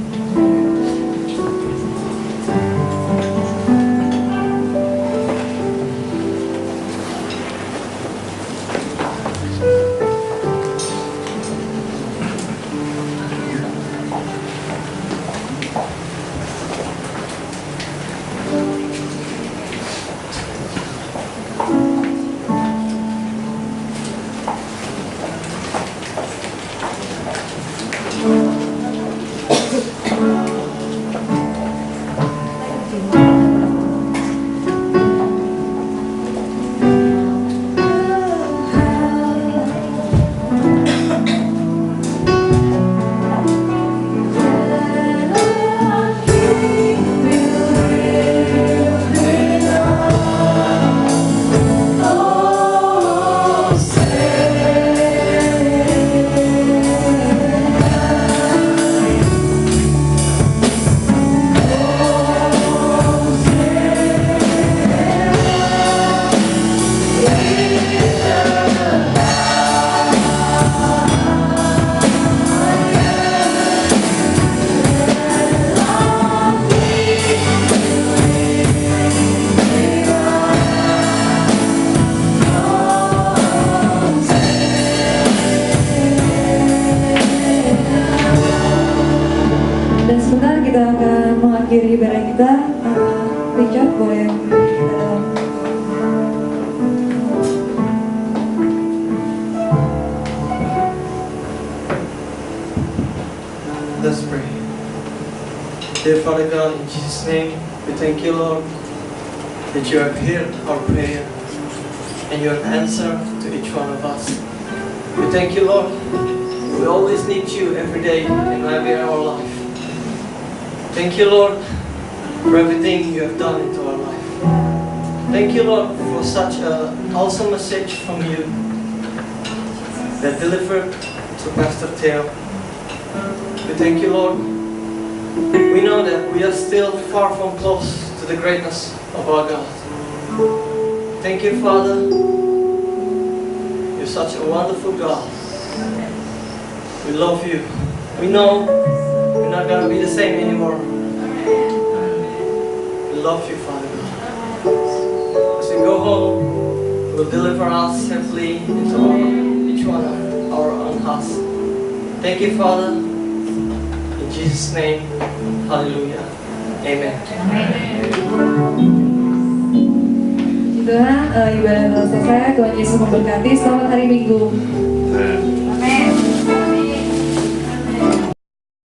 [SPEAKER 3] Mengakhiri ibadah kita, Richard boleh kita dalam.
[SPEAKER 1] Let's pray. Dear Father God, in Jesus' name, we thank you, Lord, that you have heard our prayer and you have answered to each one of us. We thank you, Lord. We always need you every day in every hour of our life. Thank you, Lord, for everything you have done into our life. Thank you, Lord, for such an awesome message from you that delivered to Pastor Theo. We thank you, Lord. We know that we are still far from close to the greatness of our God. Thank you, Father. You're such a wonderful God. We love you. We know we're not going to be the same anymore. We love you, Father God. As we go home, we'll deliver us safely into each one of our own house. Thank you, Father. In Jesus' name, hallelujah. Amen.
[SPEAKER 3] Tuhan, ibadah telah selesai. Tuhan Yesus memberkati. Selamat hari Minggu.